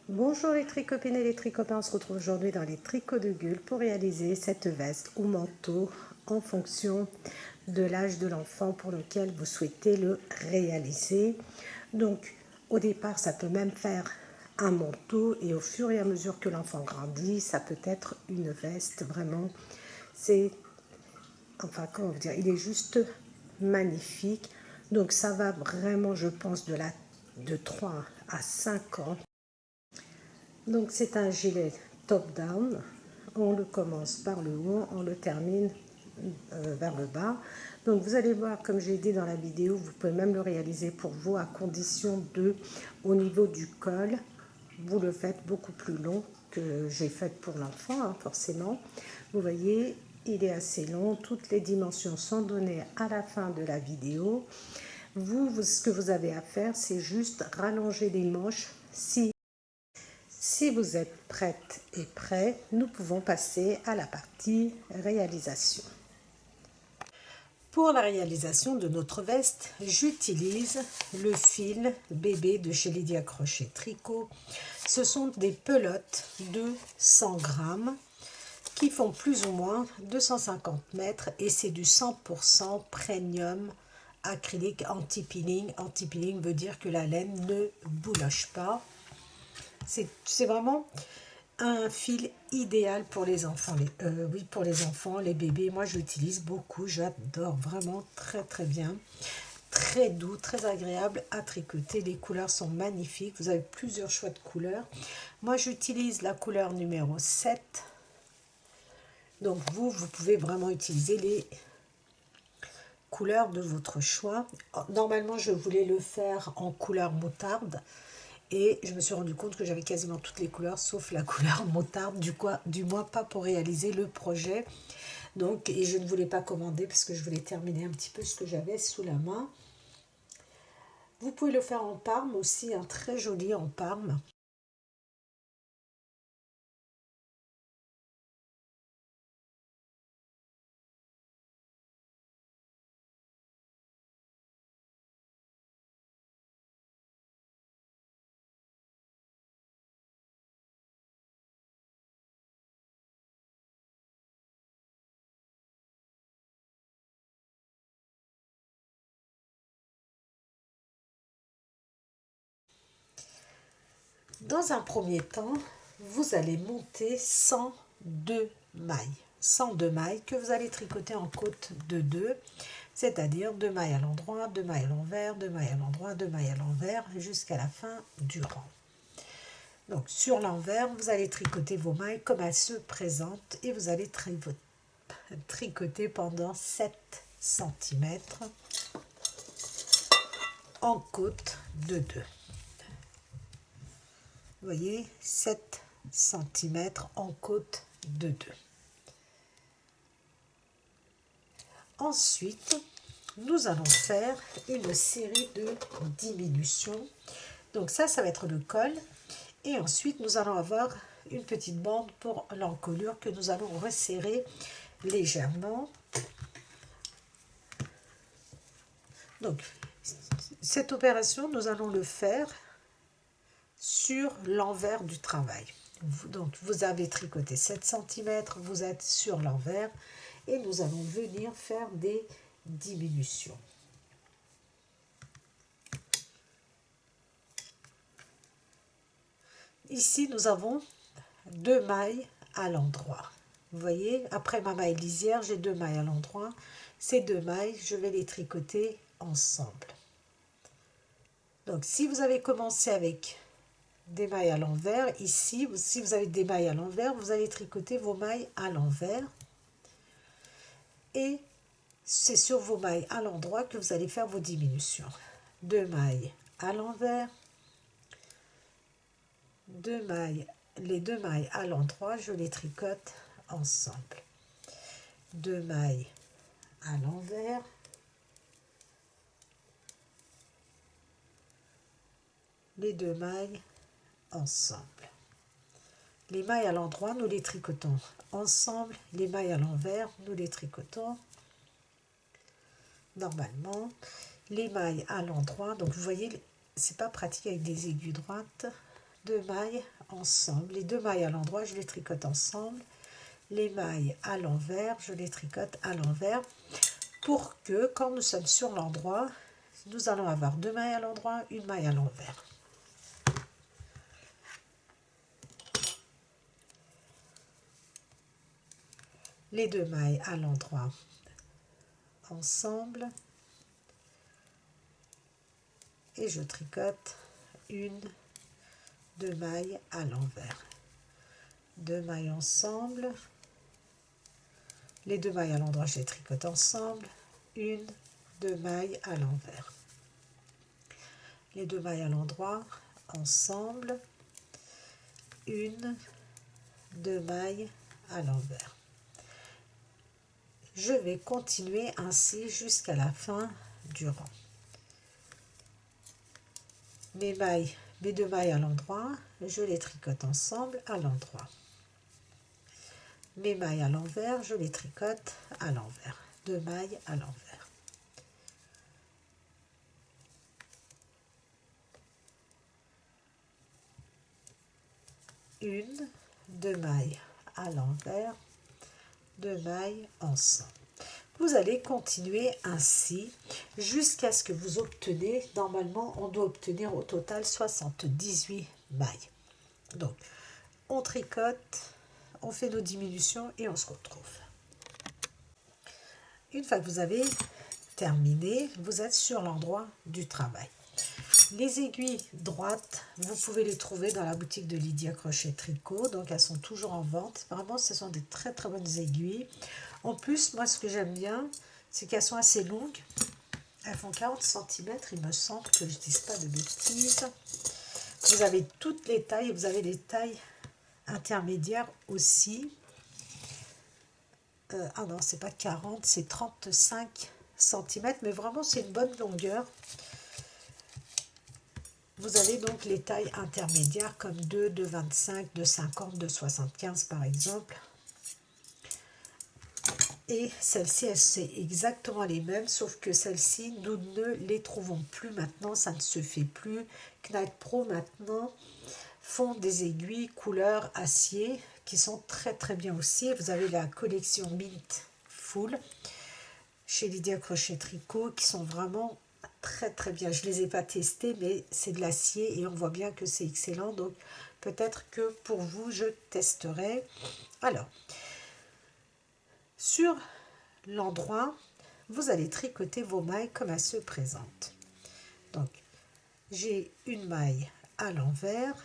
Bonjour les tricopines et les tricopains, on se retrouve aujourd'hui dans les tricots de Gull pour réaliser cette veste ou manteau en fonction de l'âge de l'enfant pour lequel vous souhaitez le réaliser. Donc au départ ça peut même faire un manteau et au fur et à mesure que l'enfant grandit ça peut être une veste. Vraiment c'est, enfin comment vous dire, il est juste magnifique. Donc ça va vraiment, je pense, de 3 à 5 ans. Donc c'est un gilet top-down. On le commence par le haut, on le termine vers le bas. Donc vous allez voir, comme j'ai dit dans la vidéo, vous pouvez même le réaliser pour vous à condition de, au niveau du col, vous le faites beaucoup plus long que j'ai fait pour l'enfant, hein, forcément. Vous voyez, il est assez long. Toutes les dimensions sont données à la fin de la vidéo. Ce que vous avez à faire, c'est juste rallonger les manches. Si vous êtes prête et prêt, nous pouvons passer à la partie réalisation. Pour la réalisation de notre veste, j'utilise le fil bébé de chez Lydia Crochet Tricot. Ce sont des pelotes de 100 grammes qui font plus ou moins 250 mètres et c'est du 100% premium acrylique anti-peeling. Anti-peeling veut dire que la laine ne bouloche pas. C'est vraiment un fil idéal pour les enfants. Pour les enfants, les bébés. Moi, j'utilise beaucoup. J'adore vraiment très bien. Très doux, très agréable à tricoter. Les couleurs sont magnifiques. Vous avez plusieurs choix de couleurs. Moi, j'utilise la couleur numéro 7. Donc, vous pouvez vraiment utiliser les couleurs de votre choix. Normalement, je voulais le faire en couleur moutarde. Et je me suis rendu compte que j'avais quasiment toutes les couleurs sauf la couleur moutarde, du moins pas pour réaliser le projet. Donc, et je ne voulais pas commander parce que je voulais terminer un petit peu ce que j'avais sous la main. Vous pouvez le faire en parme aussi, un très joli en parme. Dans un premier temps, vous allez monter 102 mailles. 102 mailles que vous allez tricoter en côte de 2, c'est-à-dire 2 mailles à l'endroit, 2 mailles à l'envers, 2 mailles à l'endroit, 2 mailles à l'envers jusqu'à la fin du rang. Donc sur l'envers, vous allez tricoter vos mailles comme elles se présentent et vous allez tricoter pendant 7 cm en côte de 2. Vous voyez, 7 cm en côte de 2. Ensuite, nous allons faire une série de diminutions. Donc ça va être le col. Et ensuite, nous allons avoir une petite bande pour l'encolure que nous allons resserrer légèrement. Donc, cette opération, nous allons le faire sur l'envers du travail. Donc, vous avez tricoté 7 cm, vous êtes sur l'envers et nous allons venir faire des diminutions. Ici, nous avons 2 mailles à l'endroit. Vous voyez, après ma maille lisière, j'ai 2 mailles à l'endroit. Ces 2 mailles, je vais les tricoter ensemble. Donc, si vous avez commencé avec des mailles à l'envers, ici, si vous avez des mailles à l'envers, vous allez tricoter vos mailles à l'envers. Et c'est sur vos mailles à l'endroit que vous allez faire vos diminutions. 2 mailles à l'envers, 2 mailles, les 2 mailles à l'endroit, je les tricote ensemble. 2 mailles à l'envers, les 2 mailles ensemble. Les mailles à l'endroit, nous les tricotons ensemble. Les mailles à l'envers, nous les tricotons normalement. Les mailles à l'endroit, donc vous voyez, c'est pas pratique avec des aiguilles droites, 2 mailles ensemble. Les 2 mailles à l'endroit, je les tricote ensemble. Les mailles à l'envers, je les tricote à l'envers pour que quand nous sommes sur l'endroit, nous allons avoir 2 mailles à l'endroit, une maille à l'envers. Les 2 mailles à l'endroit ensemble et je tricote une, 2 mailles à l'envers. 2 mailles ensemble, les 2 mailles à l'endroit, je les tricote ensemble, une, 2 mailles à l'envers. Les 2 mailles à l'endroit ensemble, une, 2 mailles à l'envers. Je vais continuer ainsi jusqu'à la fin du rang. Mes 2 mailles à l'endroit, je les tricote ensemble à l'endroit. Mes mailles à l'envers, je les tricote à l'envers. 2 mailles à l'envers. Une, 2 mailles à l'envers, 2 mailles ensemble. Vous allez continuer ainsi jusqu'à ce que vous obtenez, normalement on doit obtenir au total 78 mailles. Donc on tricote, on fait nos diminutions et on se retrouve. Une fois que vous avez terminé, vous êtes sur l'endroit du travail. Les aiguilles droites, vous pouvez les trouver dans la boutique de Lydia Crochet Tricot, donc elles sont toujours en vente. Vraiment, ce sont des très très bonnes aiguilles. En plus, moi ce que j'aime bien, c'est qu'elles sont assez longues. Elles font 40 cm, il me semble, que je ne dise pas de bêtises. Vous avez toutes les tailles, vous avez des tailles intermédiaires aussi. Ah non, c'est pas 40, c'est 35 cm, mais vraiment c'est une bonne longueur. Vous avez donc les tailles intermédiaires comme 2, 2,25, 2,50, 2,75 par exemple. Et celles-ci, c'est exactement les mêmes, sauf que celles-ci, nous ne les trouvons plus maintenant, ça ne se fait plus. Knight Pro maintenant font des aiguilles couleur acier qui sont très très bien aussi. Vous avez la collection Mint Full chez Lydia Crochet Tricot qui sont vraiment très très bien. Je ne les ai pas testés, mais c'est de l'acier et on voit bien que c'est excellent. Donc peut-être que pour vous, je testerai. Alors, sur l'endroit, vous allez tricoter vos mailles comme elles se présentent. Donc, j'ai une maille à l'envers,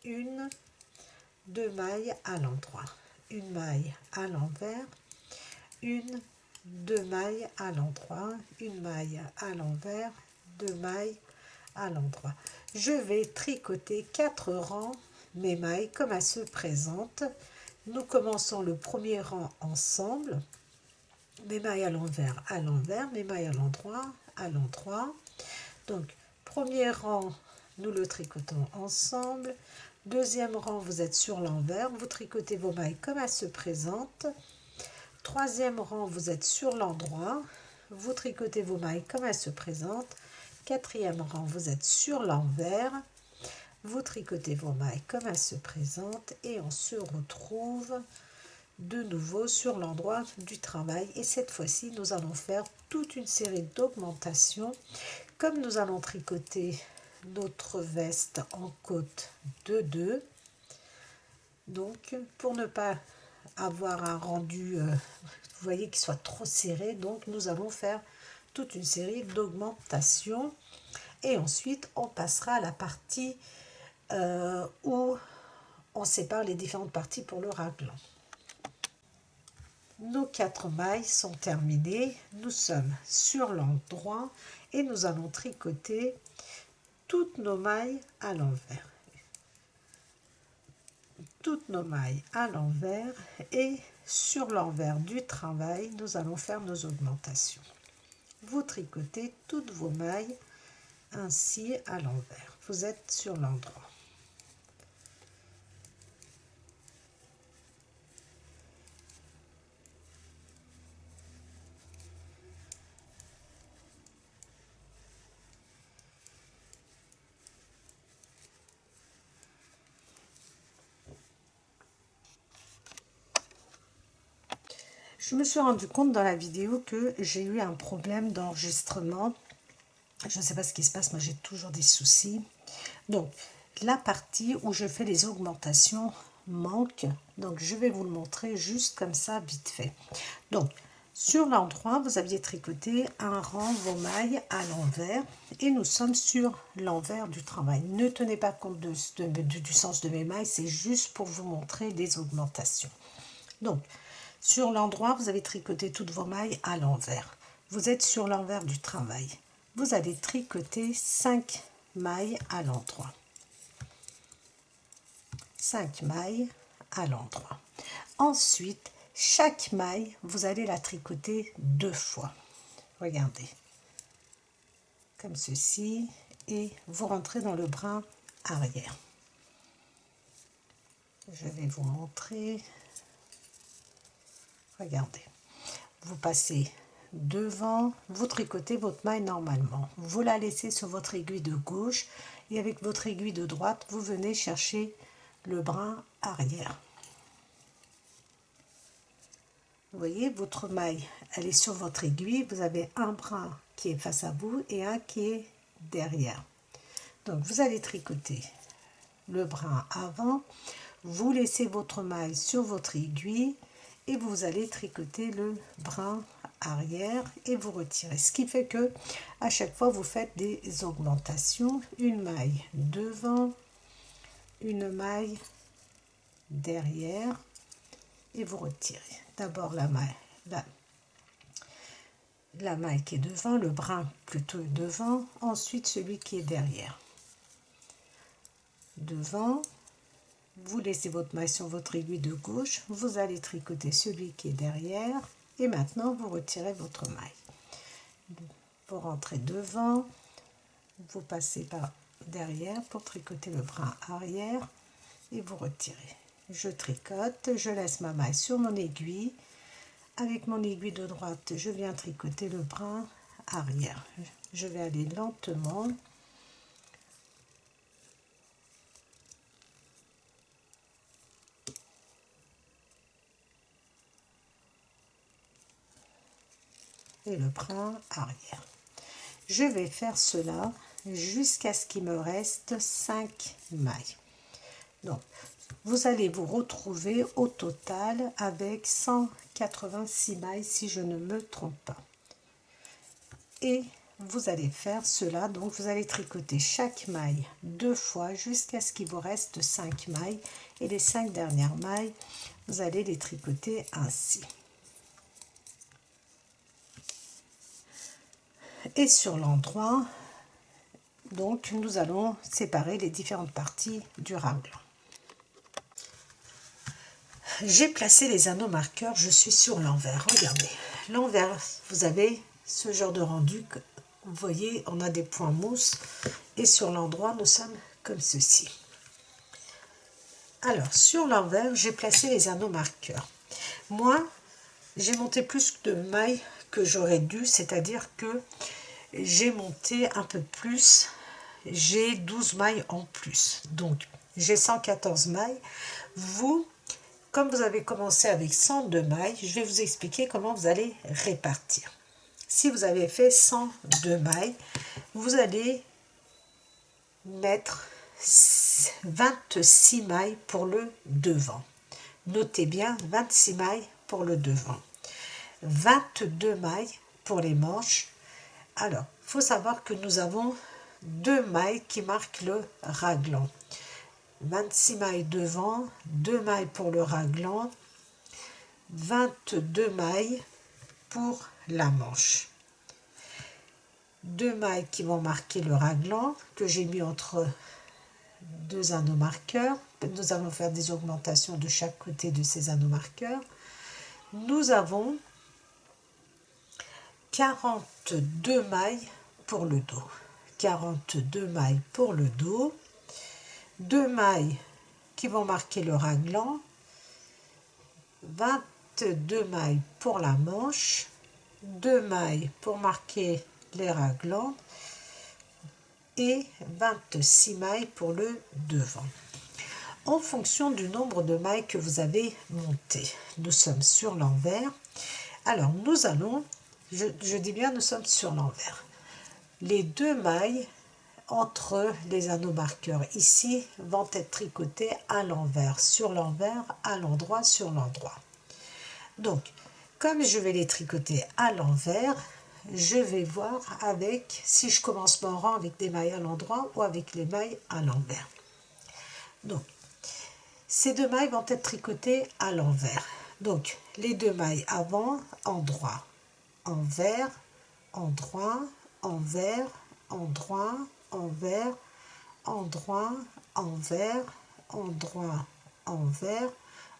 une, 2 mailles à l'endroit, une maille à l'envers, une, 2 mailles à l'endroit, une maille à l'envers, 2 mailles à l'endroit. Je vais tricoter 4 rangs mes mailles comme elles se présentent. Nous commençons le premier rang ensemble. Mes mailles à l'envers, mes mailles à l'endroit. Donc, premier rang, nous le tricotons ensemble. Deuxième rang, vous êtes sur l'envers, vous tricotez vos mailles comme elles se présentent. Troisième rang, vous êtes sur l'endroit, vous tricotez vos mailles comme elles se présentent. Quatrième rang, vous êtes sur l'envers, vous tricotez vos mailles comme elles se présentent et on se retrouve de nouveau sur l'endroit du travail. Et cette fois-ci, nous allons faire toute une série d'augmentations. Comme nous allons tricoter notre veste en côte de 2, donc pour ne pas avoir un rendu, vous voyez, qui soit trop serré, donc nous allons faire toute une série d'augmentations et ensuite on passera à la partie où on sépare les différentes parties pour le raglan. Nos 4 mailles sont terminées, nous sommes sur l'endroit et nous allons tricoter toutes nos mailles à l'envers. Toutes nos mailles à l'envers et sur l'envers du travail, nous allons faire nos augmentations. Vous tricotez toutes vos mailles ainsi à l'envers. Vous êtes sur l'endroit. Je me suis rendu compte dans la vidéo que j'ai eu un problème d'enregistrement. Je ne sais pas ce qui se passe, moi j'ai toujours des soucis. Donc, la partie où je fais les augmentations manque. Donc, je vais vous le montrer juste comme ça, vite fait. Donc, sur l'endroit, vous aviez tricoté un rang vos mailles à l'envers. Et nous sommes sur l'envers du travail. Ne tenez pas compte du sens de mes mailles, c'est juste pour vous montrer les augmentations. Donc, sur l'endroit, vous avez tricoté toutes vos mailles à l'envers. Vous êtes sur l'envers du travail. Vous allez tricoter 5 mailles à l'endroit. 5 mailles à l'endroit. Ensuite, chaque maille, vous allez la tricoter 2 fois. Regardez. Comme ceci. Et vous rentrez dans le brin arrière. Je vais vous montrer. Regardez. Vous passez devant, vous tricotez votre maille normalement. Vous la laissez sur votre aiguille de gauche et avec votre aiguille de droite, vous venez chercher le brin arrière. Vous voyez, votre maille, elle est sur votre aiguille. Vous avez un brin qui est face à vous et un qui est derrière. Donc, vous allez tricoter le brin avant. Vous laissez votre maille sur votre aiguille et vous allez tricoter le brin arrière et vous retirez. Ce qui fait que à chaque fois, vous faites des augmentations. Une maille devant, une maille derrière et vous retirez. D'abord la maille qui est devant, le brin plutôt devant, ensuite celui qui est derrière. Devant, vous laissez votre maille sur votre aiguille de gauche, vous allez tricoter celui qui est derrière et maintenant vous retirez votre maille. Vous rentrez devant, vous passez par derrière pour tricoter le brin arrière et vous retirez. Je tricote, je laisse ma maille sur mon aiguille. Avec mon aiguille de droite, je viens tricoter le brin arrière. Je vais aller lentement. Et le brin arrière. Je vais faire cela jusqu'à ce qu'il me reste 5 mailles. Donc, vous allez vous retrouver au total avec 186 mailles si je ne me trompe pas. Et vous allez faire cela, donc vous allez tricoter chaque maille 2 fois jusqu'à ce qu'il vous reste 5 mailles. Et les 5 dernières mailles, vous allez les tricoter ainsi. Et sur l'endroit, donc nous allons séparer les différentes parties du raglan. J'ai placé les anneaux marqueurs, je suis sur l'envers. Regardez, l'envers, vous avez ce genre de rendu. Vous voyez, on a des points mousse. Et sur l'endroit, nous sommes comme ceci. Alors, sur l'envers, j'ai placé les anneaux marqueurs. Moi, j'ai monté plus de mailles que j'aurais dû, c'est-à-dire que j'ai monté un peu plus. J'ai 12 mailles en plus. Donc, j'ai 114 mailles. Vous... Comme vous avez commencé avec 102 mailles, je vais vous expliquer comment vous allez répartir. Si vous avez fait 102 mailles, vous allez mettre 26 mailles pour le devant. Notez bien, 26 mailles pour le devant. 22 mailles pour les manches. Alors, il faut savoir que nous avons 2 mailles qui marquent le raglan. 26 mailles devant, 2 mailles pour le raglan, 22 mailles pour la manche. 2 mailles qui vont marquer le raglan, que j'ai mis entre 2 anneaux marqueurs. Nous allons faire des augmentations de chaque côté de ces anneaux marqueurs. Nous avons 42 mailles pour le dos. 42 mailles pour le dos. 2 mailles qui vont marquer le raglan, 22 mailles pour la manche, 2 mailles pour marquer les raglans et 26 mailles pour le devant. En fonction du nombre de mailles que vous avez monté, nous sommes sur l'envers Alors, nous allons, je dis bien, nous sommes sur l'envers. Les 2 mailles entre les anneaux marqueurs ici vont être tricotées à l'envers, sur l'envers, à l'endroit, sur l'endroit. Donc, comme je vais les tricoter à l'envers, je vais voir avec si je commence mon rang avec des mailles à l'endroit ou avec les mailles à l'envers. Donc, ces 2 mailles vont être tricotées à l'envers. Donc, les 2 mailles avant, endroit, envers, endroit, envers, endroit, envers, endroit, envers, endroit, envers,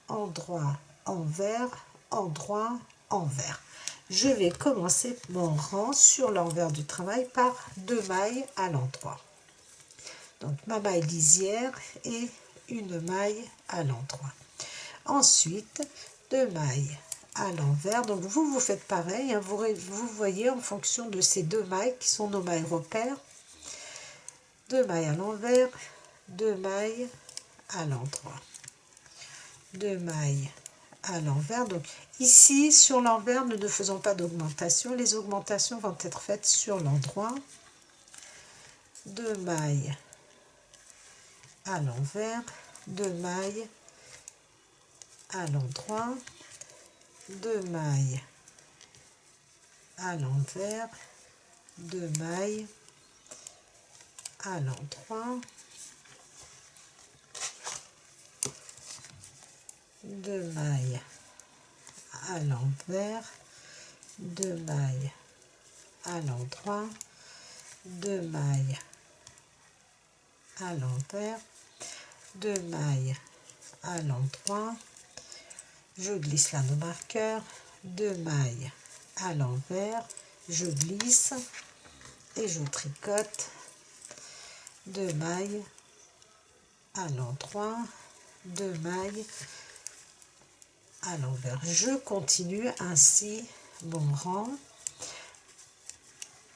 endroit, envers, endroit, envers. Je vais commencer mon rang sur l'envers du travail par 2 mailles à l'endroit. Donc ma maille lisière et une maille à l'endroit. Ensuite, 2 mailles à l'envers. Donc vous faites pareil, hein, vous voyez en fonction de ces 2 mailles qui sont nos mailles repères. 2 mailles à l'envers, 2 mailles à l'endroit. 2 mailles à l'envers. Donc ici sur l'envers, nous ne faisons pas d'augmentation. Les augmentations vont être faites sur l'endroit. 2 mailles à l'envers, 2 mailles à l'endroit, 2 mailles à l'envers, 2 mailles à l'endroit, 2 mailles à l'envers, 2 mailles à l'endroit, 2 mailles à l'envers, 2 mailles à l'endroit, je glisse l'anneau marqueur, 2 mailles à l'envers, je glisse et je tricote 2 mailles à l'endroit, 2 mailles à l'envers. Je continue ainsi mon rang.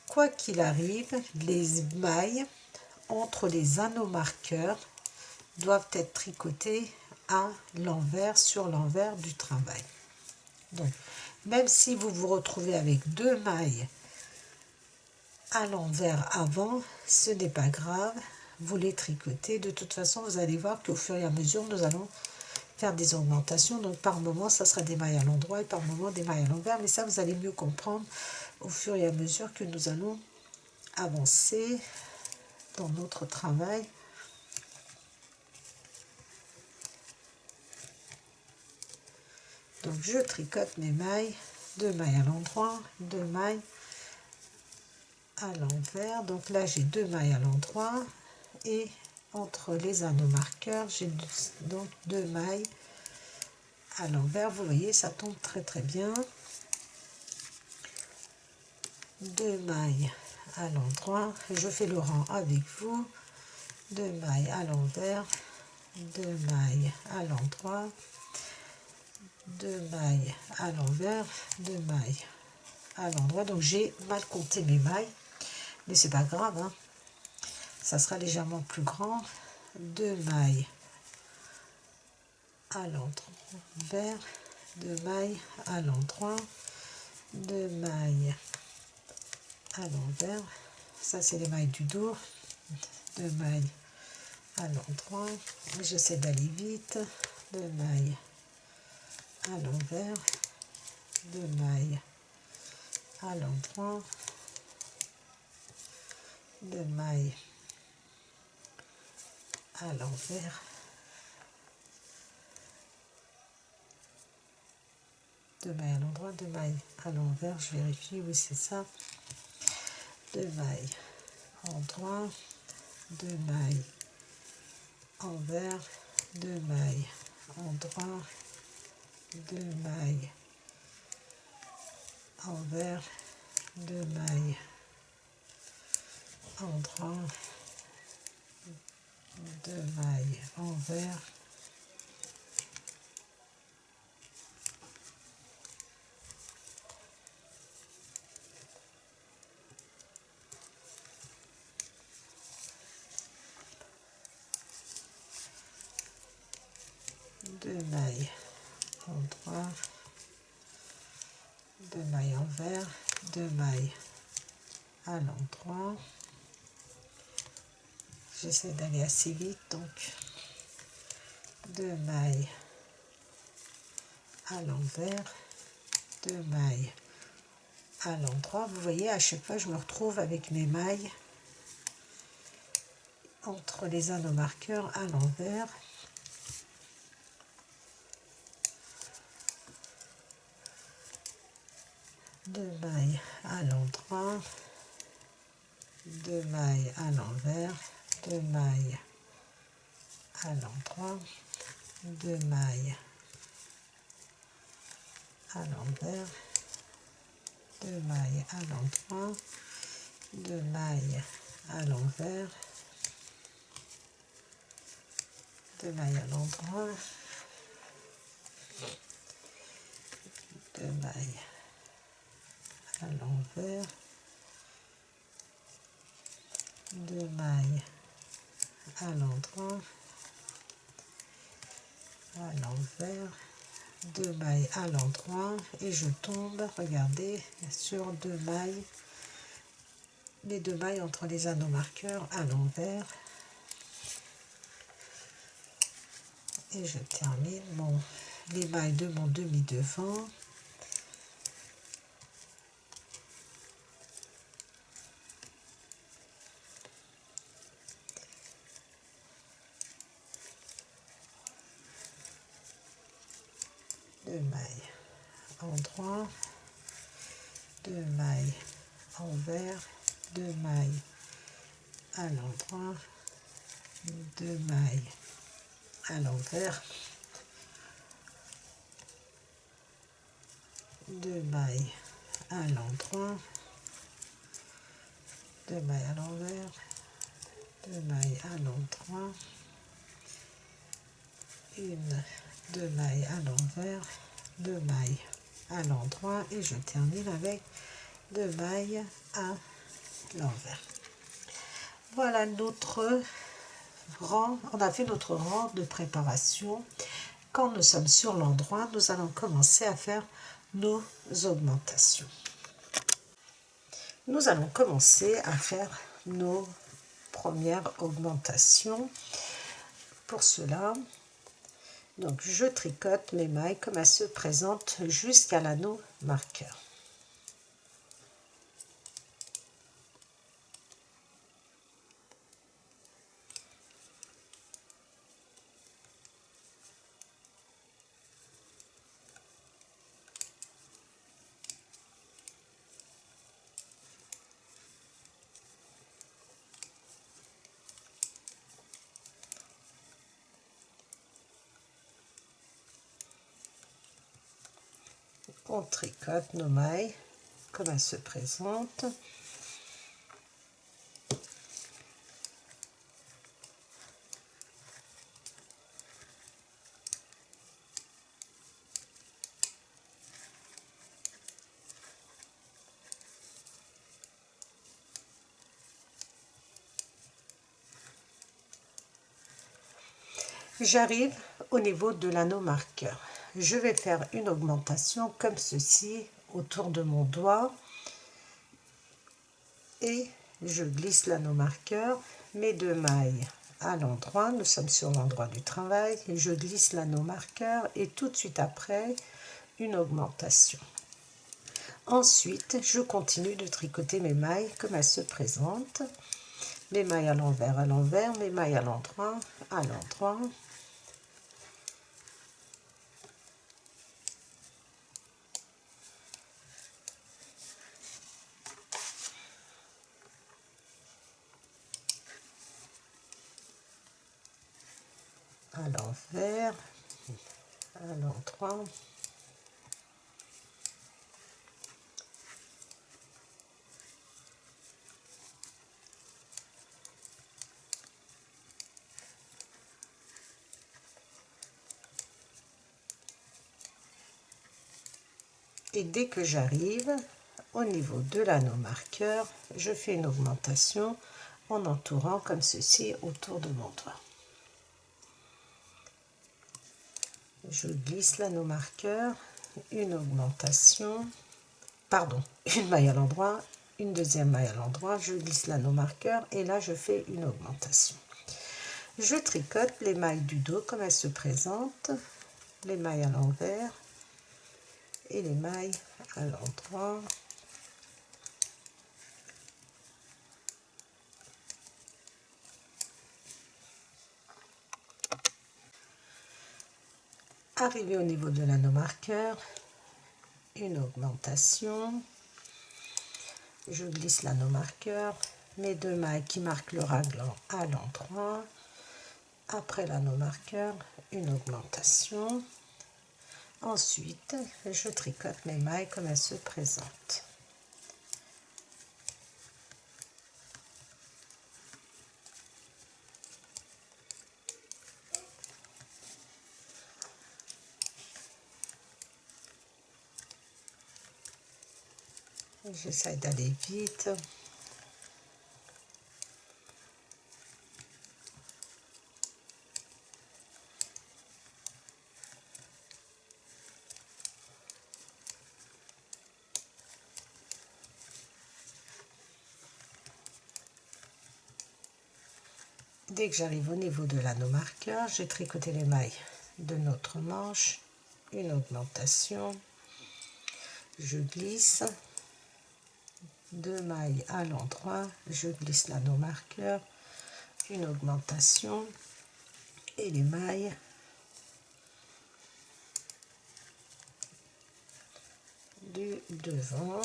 Quoi qu'il arrive, les mailles entre les anneaux marqueurs doivent être tricotées à l'envers, sur l'envers du travail. Donc, même si vous vous retrouvez avec 2 mailles à l'envers avant, ce n'est pas grave, vous les tricotez. De toute façon, vous allez voir qu'au fur et à mesure, nous allons faire des augmentations. Donc, par moment, ça sera des mailles à l'endroit et par moment, des mailles à l'envers. Mais ça, vous allez mieux comprendre au fur et à mesure que nous allons avancer dans notre travail. Donc je tricote mes mailles, 2 mailles à l'endroit, 2 mailles à l'envers. Donc là j'ai 2 mailles à l'endroit et entre les anneaux marqueurs j'ai donc 2 mailles à l'envers. Vous voyez, ça tombe très très bien. 2 mailles à l'endroit, je fais le rang avec vous. 2 mailles à l'envers, 2 mailles à l'endroit, 2 mailles à l'envers, 2 mailles à l'endroit. Donc j'ai mal compté mes mailles, mais c'est pas grave, hein. Ça sera légèrement plus grand. 2 mailles à l'envers, 2 mailles à l'endroit, 2 mailles à l'envers. Ça c'est les mailles du dos. 2 mailles à l'endroit. J'essaie d'aller vite. 2 mailles à l'envers, 2 mailles à l'endroit, 2 mailles à l'envers, 2 mailles à l'endroit, 2 mailles à l'envers, je vérifie, oui c'est ça, 2 mailles endroit, 2 mailles envers, 2 mailles endroit, 2 mailles envers, 2 mailles endroit, 2 mailles envers, 2 mailles endroit, 2 mailles envers, 2 mailles à l'endroit. J'essaie d'aller assez vite, donc 2 mailles à l'envers, 2 mailles à l'endroit. Vous voyez, à chaque fois je me retrouve avec mes mailles entre les anneaux marqueurs à l'envers. Deux mailles à l'endroit, 2 mailles à l'envers, 2 mailles à l'endroit, 2 mailles à l'envers, 2 mailles à l'endroit, 2 mailles à l'envers, 2 mailles à l'endroit, 2 mailles à l'envers, 2 mailles à l'endroit, à l'envers, 2 mailles à l'endroit, et je tombe, regardez, sur 2 mailles, les 2 mailles entre les anneaux marqueurs à l'envers, et je termine les mailles de mon demi-devant. Deux mailles endroit, 2 mailles envers, 2 mailles à l'endroit, 2 mailles à l'envers, 2 mailles à l'endroit, 2 mailles à l'envers, 2 mailles à l'endroit, 2 mailles à l'envers, 2 mailles à l'endroit, et je termine avec 2 mailles à l'envers. Voilà notre rang, on a fait notre rang de préparation. Quand nous sommes sur l'endroit, nous allons commencer à faire nos augmentations. Nous allons commencer à faire nos premières augmentations. Pour cela, donc je tricote mes mailles comme elles se présentent jusqu'à l'anneau marqueur. On tricote nos mailles comme elles se présentent. J'arrive au niveau de l'anneau marqueur. Je vais faire une augmentation comme ceci autour de mon doigt et je glisse l'anneau marqueur, mes 2 mailles à l'endroit, nous sommes sur l'endroit du travail, et je glisse l'anneau marqueur et tout de suite après une augmentation. Ensuite, je continue de tricoter mes mailles comme elles se présentent. Mes mailles à l'envers, mes mailles à l'endroit, à l'endroit. À l'envers, à l'endroit. Et dès que j'arrive au niveau de l'anneau marqueur, je fais une augmentation en entourant comme ceci autour de mon doigt. Je glisse l'anneau marqueur, une augmentation, pardon, une maille à l'endroit, une deuxième maille à l'endroit, je glisse l'anneau marqueur et là je fais une augmentation. Je tricote les mailles du dos comme elles se présentent, les mailles à l'envers et les mailles à l'endroit. Arrivé au niveau de l'anneau marqueur, une augmentation. Je glisse l'anneau marqueur, mes deux mailles qui marquent le raglan à l'endroit. Après l'anneau marqueur, une augmentation. Ensuite, je tricote mes mailles comme elles se présentent. J'essaie d'aller vite. Dès que j'arrive au niveau de l'anneau marqueur, j'ai tricoté les mailles de notre manche, une augmentation, je glisse, deux mailles à l'endroit, je glisse l'anneau marqueur, une augmentation et les mailles du devant.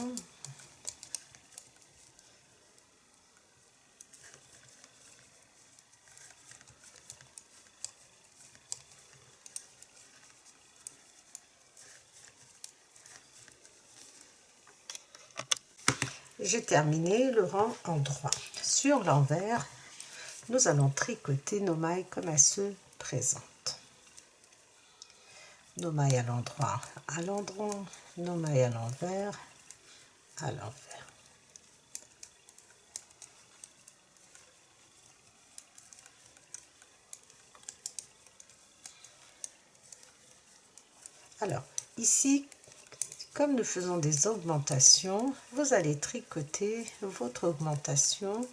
J'ai terminé le rang en droit. Sur l'envers, nous allons tricoter nos mailles comme elles se présentent. Nos mailles à l'endroit, nos mailles à l'envers, à l'envers. Alors, ici, comme nous faisons des augmentations, vous allez tricoter votre augmentation.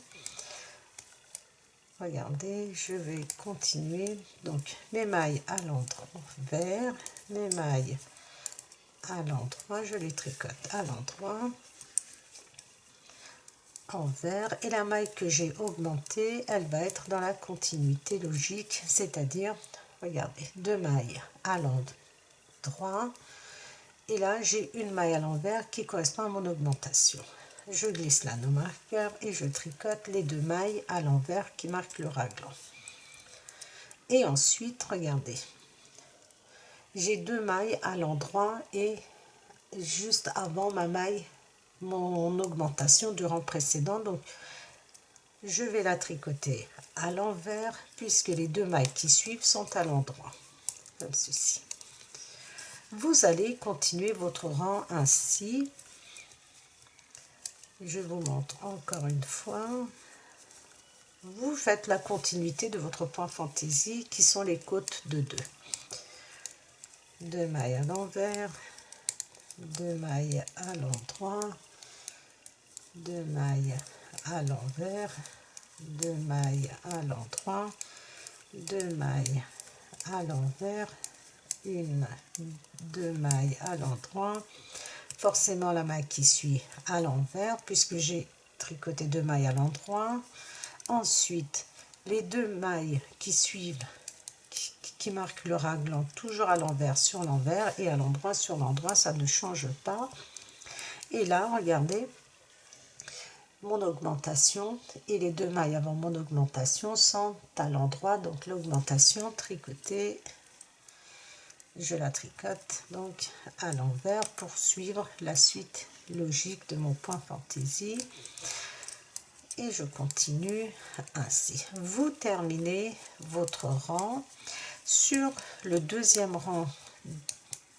Regardez, je vais continuer. Donc, mes mailles à l'envers, mes mailles à l'endroit, je les tricote à l'endroit, envers, et la maille que j'ai augmentée, elle va être dans la continuité logique, c'est-à-dire, regardez, deux mailles à l'endroit, et là j'ai une maille à l'envers qui correspond à mon augmentation. Je glisse l'anneau marqueur et je tricote les deux mailles à l'envers qui marquent le raglan. Et ensuite, regardez, j'ai deux mailles à l'endroit et juste avant ma maille, mon augmentation du rang précédent. Donc, je vais la tricoter à l'envers puisque les deux mailles qui suivent sont à l'endroit, comme ceci. Vous allez continuer votre rang ainsi. Je vous montre encore une fois. Vous faites la continuité de votre point fantaisie qui sont les côtes de 2. Deux mailles à l'envers, deux mailles à l'endroit, deux mailles à l'envers, deux mailles à l'endroit, deux mailles à l'envers, deux mailles à l'endroit, forcément la maille qui suit à l'envers puisque j'ai tricoté deux mailles à l'endroit. Ensuite, les deux mailles qui suivent, qui marquent le raglan, toujours à l'envers sur l'envers et à l'endroit sur l'endroit, ça ne change pas. Et là, regardez, mon augmentation et les deux mailles avant mon augmentation sont à l'endroit, donc l'augmentation tricotée, je la tricote donc à l'envers pour suivre la suite logique de mon point fantaisie. Et je continue ainsi. Vous terminez votre rang. Sur le deuxième rang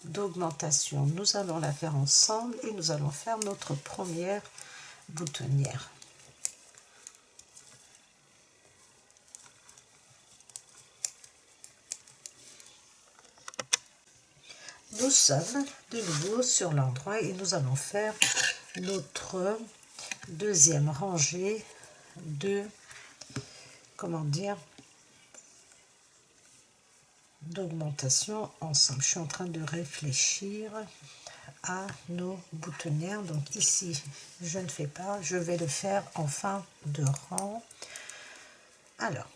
d'augmentation, nous allons la faire ensemble et nous allons faire notre première boutonnière. Nous sommes de nouveau sur l'endroit et nous allons faire notre deuxième rangée de, comment dire, d'augmentation ensemble. Je suis en train de réfléchir à nos boutonnières. Donc ici, je ne fais pas, je vais le faire en fin de rang. Alors,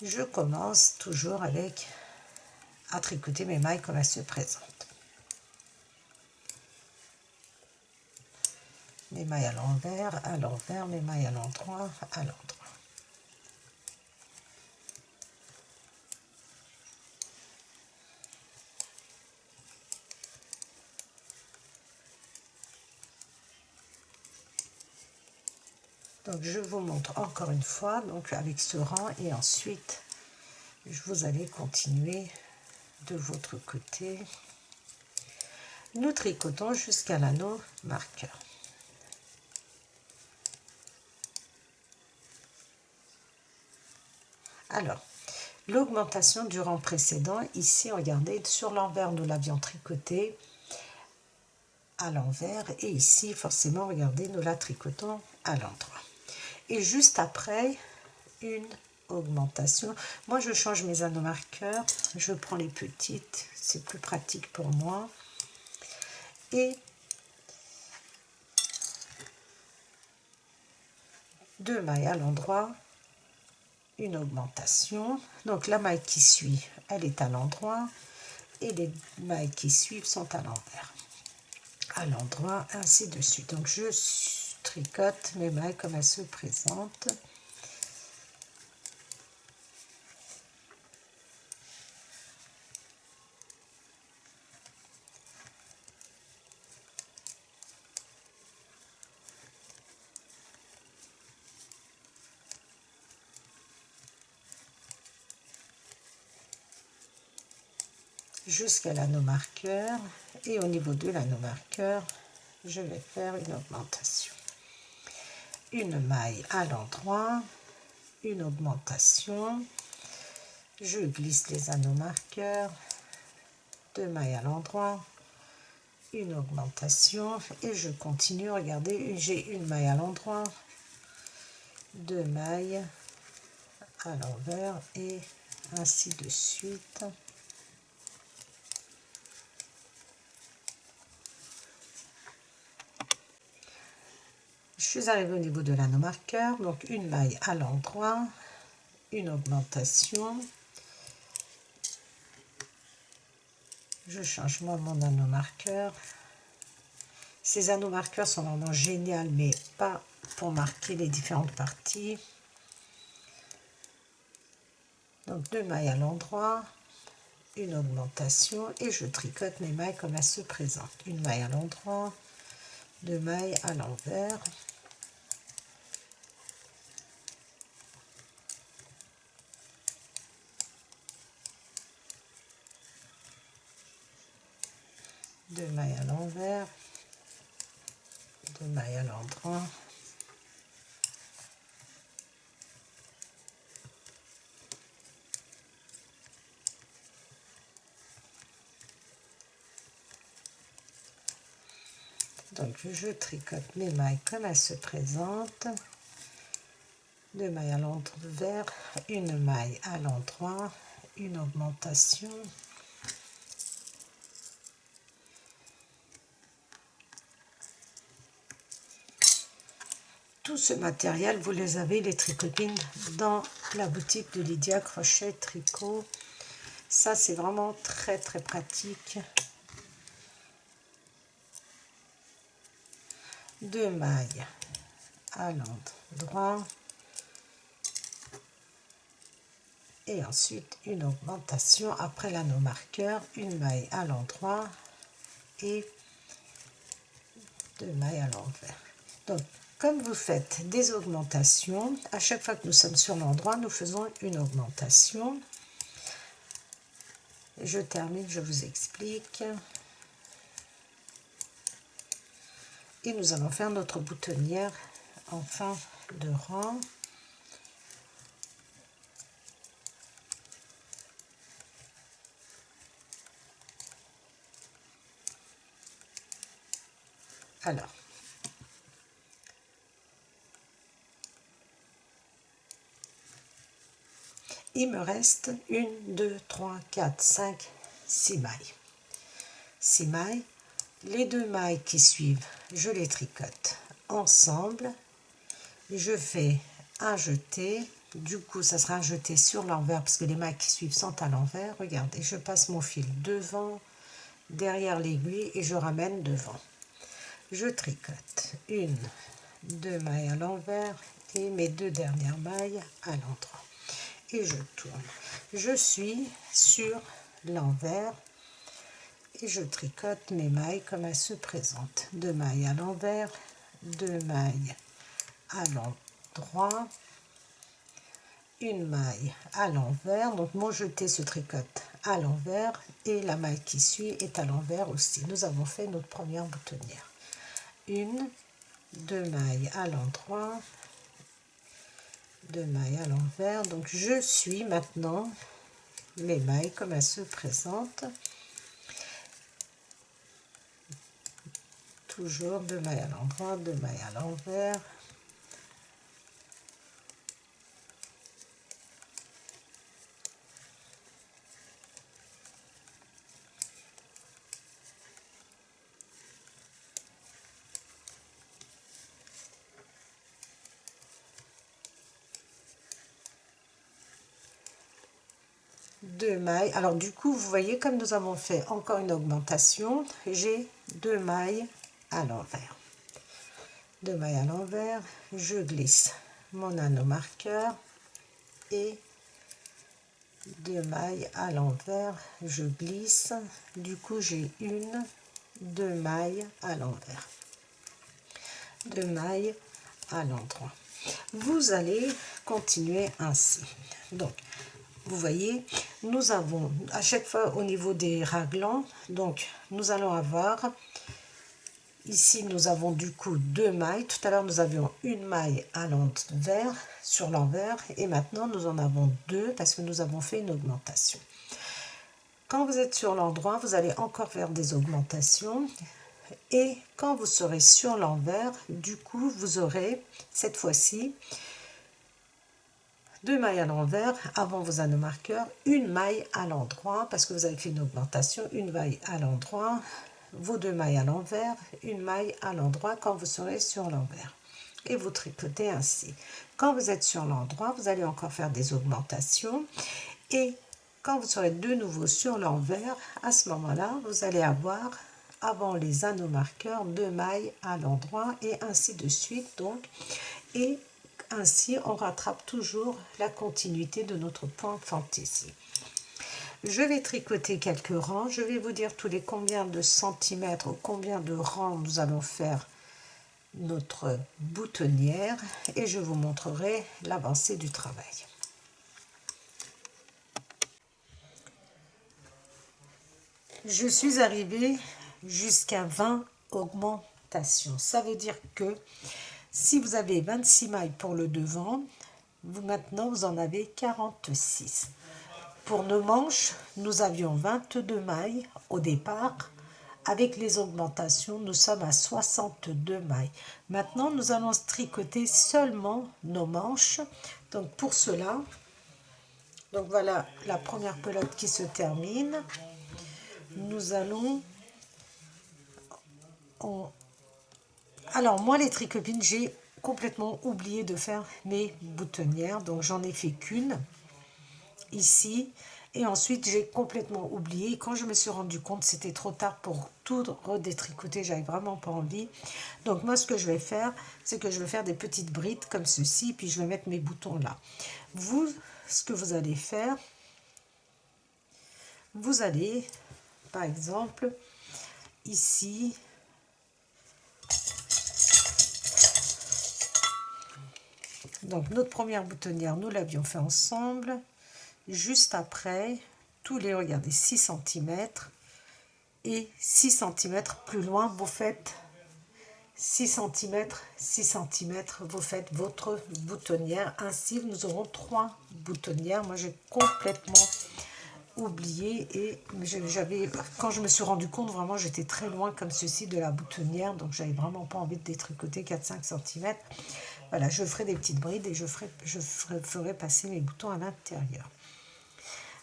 je commence toujours avec à tricoter mes mailles comme elles se présentent. Mes mailles à l'envers, mes mailles à l'endroit, à l'endroit. Donc je vous montre encore une fois donc avec ce rang et ensuite vous allez continuer de votre côté. Nous tricotons jusqu'à l'anneau marqueur. Alors, l'augmentation du rang précédent, ici, regardez, sur l'envers, nous l'avions tricoté à l'envers. Et ici, forcément, regardez, nous la tricotons à l'endroit. Et juste après, une augmentation. Moi, je change mes anneaux marqueurs. Je prends les petites, c'est plus pratique pour moi. Et 2 mailles à l'endroit, une augmentation. Donc la maille qui suit, elle est à l'endroit et les mailles qui suivent sont à l'envers, à l'endroit, ainsi de suite. Donc je tricote mes mailles comme elles se présentent. Jusqu'à l'anneau marqueur, et au niveau de l'anneau marqueur, je vais faire une augmentation. Une maille à l'endroit, une augmentation, je glisse les anneaux marqueurs, 2 mailles à l'endroit, une augmentation et je continue. Regardez, j'ai une maille à l'endroit, 2 mailles à l'envers et ainsi de suite. Je suis arrivée au niveau de l'anneau marqueur, donc une maille à l'endroit, une augmentation. Je change moi mon anneau marqueur. Ces anneaux marqueurs sont vraiment géniaux, mais pas pour marquer les différentes parties. Donc 2 mailles à l'endroit, une augmentation et je tricote mes mailles comme elles se présentent. Une maille à l'endroit, 2 mailles à l'envers. Deux mailles à l'envers, 2 mailles à l'endroit, donc je tricote mes mailles comme elles se présentent, 2 mailles à l'envers, une maille à l'endroit, une augmentation. Tout ce matériel, vous les avez, les tricotines, dans la boutique de Lydia Crochet Tricot. Ça, c'est vraiment très très pratique. 2 mailles à l'endroit et ensuite une augmentation après l'anneau marqueur, une maille à l'endroit et 2 mailles à l'envers. Donc, comme vous faites des augmentations, à chaque fois que nous sommes sur l'endroit, nous faisons une augmentation. Je termine, je vous explique. Et nous allons faire notre boutonnière en fin de rang. Alors, il me reste 1, 2, 3, 4, 5, 6 mailles. 6 mailles. Les 2 mailles qui suivent, je les tricote ensemble. Je fais un jeté. Du coup, ça sera un jeté sur l'envers parce que les mailles qui suivent sont à l'envers. Regardez, je passe mon fil devant, derrière l'aiguille et je ramène devant. Je tricote 1, 2 mailles à l'envers et mes 2 dernières mailles à l'endroit. Et je tourne. Je suis sur l'envers et je tricote mes mailles comme elles se présentent. 2 mailles à l'envers, 2 mailles à l'endroit, une maille à l'envers. Donc mon jeté se tricote à l'envers et la maille qui suit est à l'envers aussi. Nous avons fait notre première boutonnière. 1, 2 mailles à l'endroit, 2 mailles à l'envers. Donc je suis maintenant les mailles comme elles se présentent. Toujours 2 mailles à l'endroit, 2 mailles à l'envers. Deux mailles. Alors du coup, vous voyez, comme nous avons fait encore une augmentation, j'ai 2 mailles à l'envers. 2 mailles à l'envers, je glisse mon anneau marqueur et 2 mailles à l'envers, je glisse. Du coup, j'ai 1, 2 mailles à l'envers, 2 mailles à l'endroit. Vous allez continuer ainsi. Donc, vous voyez, nous avons à chaque fois au niveau des raglans, donc nous allons avoir, ici nous avons du coup 2 mailles, tout à l'heure nous avions une maille à l'envers, sur l'envers, et maintenant nous en avons 2 parce que nous avons fait une augmentation. Quand vous êtes sur l'endroit, vous allez encore faire des augmentations, et quand vous serez sur l'envers, du coup vous aurez cette fois-ci 2 mailles à l'envers avant vos anneaux marqueurs, une maille à l'endroit parce que vous avez fait une augmentation, une maille à l'endroit, vos 2 mailles à l'envers, une maille à l'endroit quand vous serez sur l'envers. Et vous tricotez ainsi. Quand vous êtes sur l'endroit, vous allez encore faire des augmentations. Et quand vous serez de nouveau sur l'envers, à ce moment-là, vous allez avoir, avant les anneaux marqueurs, 2 mailles à l'endroit et ainsi de suite. Donc, et ainsi, on rattrape toujours la continuité de notre point fantaisie. Je vais tricoter quelques rangs. Je vais vous dire tous les combien de centimètres ou combien de rangs nous allons faire notre boutonnière et je vous montrerai l'avancée du travail. Je suis arrivée jusqu'à 20 augmentations. Ça veut dire que si vous avez 26 mailles pour le devant, maintenant vous en avez 46. Pour nos manches, nous avions 22 mailles au départ. Avec les augmentations, nous sommes à 62 mailles. Maintenant, nous allons tricoter seulement nos manches. Donc pour cela, donc voilà la première pelote qui se termine. Nous allons... Alors moi, les tricopines, j'ai complètement oublié de faire mes boutonnières. Donc j'en ai fait qu'une ici. Et ensuite, j'ai complètement oublié. Quand je me suis rendu compte, c'était trop tard pour tout redétricoter. J'avais vraiment pas envie. Donc moi, ce que je vais faire, c'est que je vais faire des petites brides comme ceci. Puis je vais mettre mes boutons là. Vous, ce que vous allez faire, vous allez, par exemple, ici, donc notre première boutonnière, nous l'avions fait ensemble. Juste après, tous les, regardez, 6 cm et 6 cm plus loin, vous faites 6 cm, 6 cm, vous faites votre boutonnière. Ainsi, nous aurons 3 boutonnières. Moi, j'ai complètement oublié et quand je me suis rendu compte, vraiment j'étais très loin comme ceci de la boutonnière, donc j'avais vraiment pas envie de détricoter 4-5 cm. Voilà, je ferai des petites brides et ferai passer mes boutons à l'intérieur.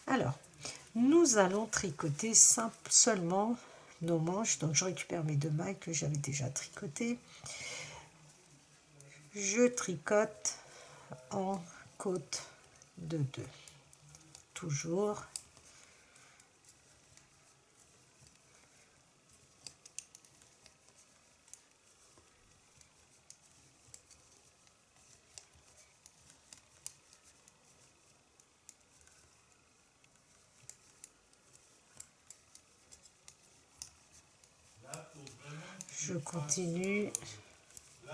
Alors, nous allons tricoter seulement nos manches. Donc je récupère mes 2 mailles que j'avais déjà tricotées. Je tricote en côte de 2. Toujours. Je continue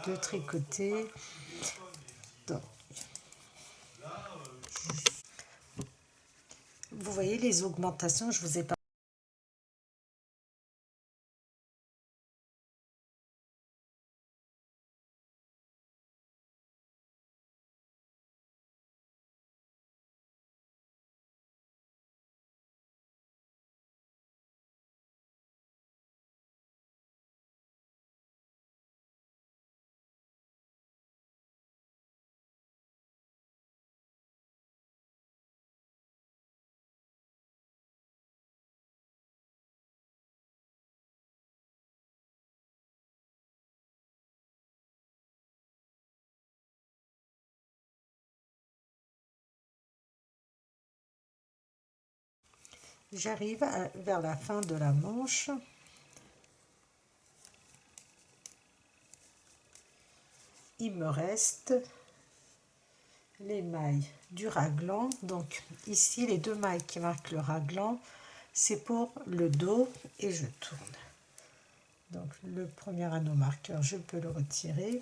de tricoter. Donc, vous voyez les augmentations, je vous ai pas. J'arrive vers la fin de la manche. Il me reste les mailles du raglan. Donc ici, les 2 mailles qui marquent le raglan, c'est pour le dos et je tourne. Donc le premier anneau marqueur, je peux le retirer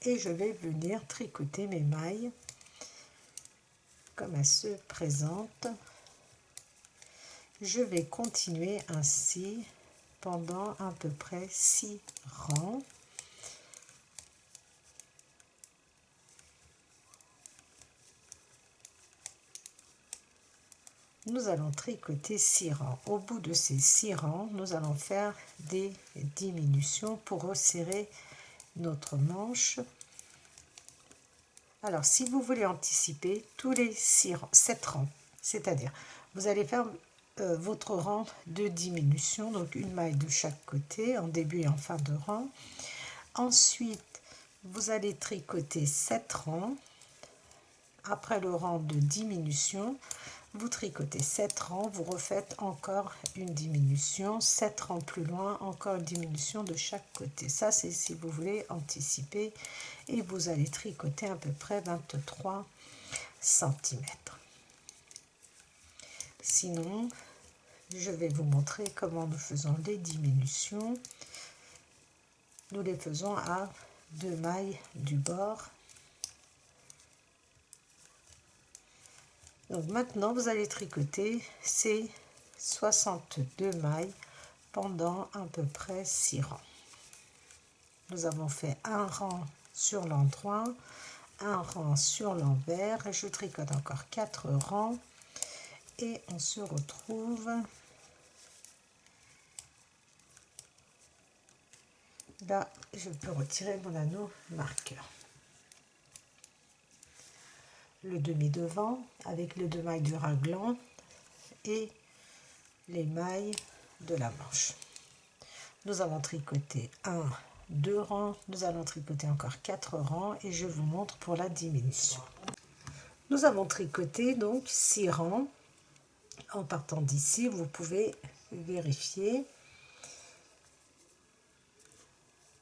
et je vais venir tricoter mes mailles comme elles se présentent. Je vais continuer ainsi pendant à peu près 6 rangs. Nous allons tricoter 6 rangs. Au bout de ces 6 rangs, nous allons faire des diminutions pour resserrer notre manche. Alors, si vous voulez anticiper tous les 7 rangs, c'est-à-dire, vous allez faire votre rang de diminution, donc une maille de chaque côté, en début et en fin de rang. Ensuite, vous allez tricoter 7 rangs. Après le rang de diminution, vous tricotez 7 rangs, vous refaites encore une diminution, 7 rangs plus loin, encore une diminution de chaque côté. Ça, c'est si vous voulez anticiper et vous allez tricoter à peu près 23 cm. Sinon, je vais vous montrer comment nous faisons les diminutions. Nous les faisons à 2 mailles du bord. Donc maintenant, vous allez tricoter ces 62 mailles pendant à peu près 6 rangs. Nous avons fait un rang sur l'endroit, un rang sur l'envers, et je tricote encore 4 rangs et on se retrouve là. Je peux retirer mon anneau marqueur. Le demi-devant avec les 2 mailles du raglan et les mailles de la manche. Nous allons tricoter 2 rangs, nous allons tricoter encore 4 rangs et je vous montre pour la diminution. Nous avons tricoté donc 6 rangs. En partant d'ici, vous pouvez vérifier.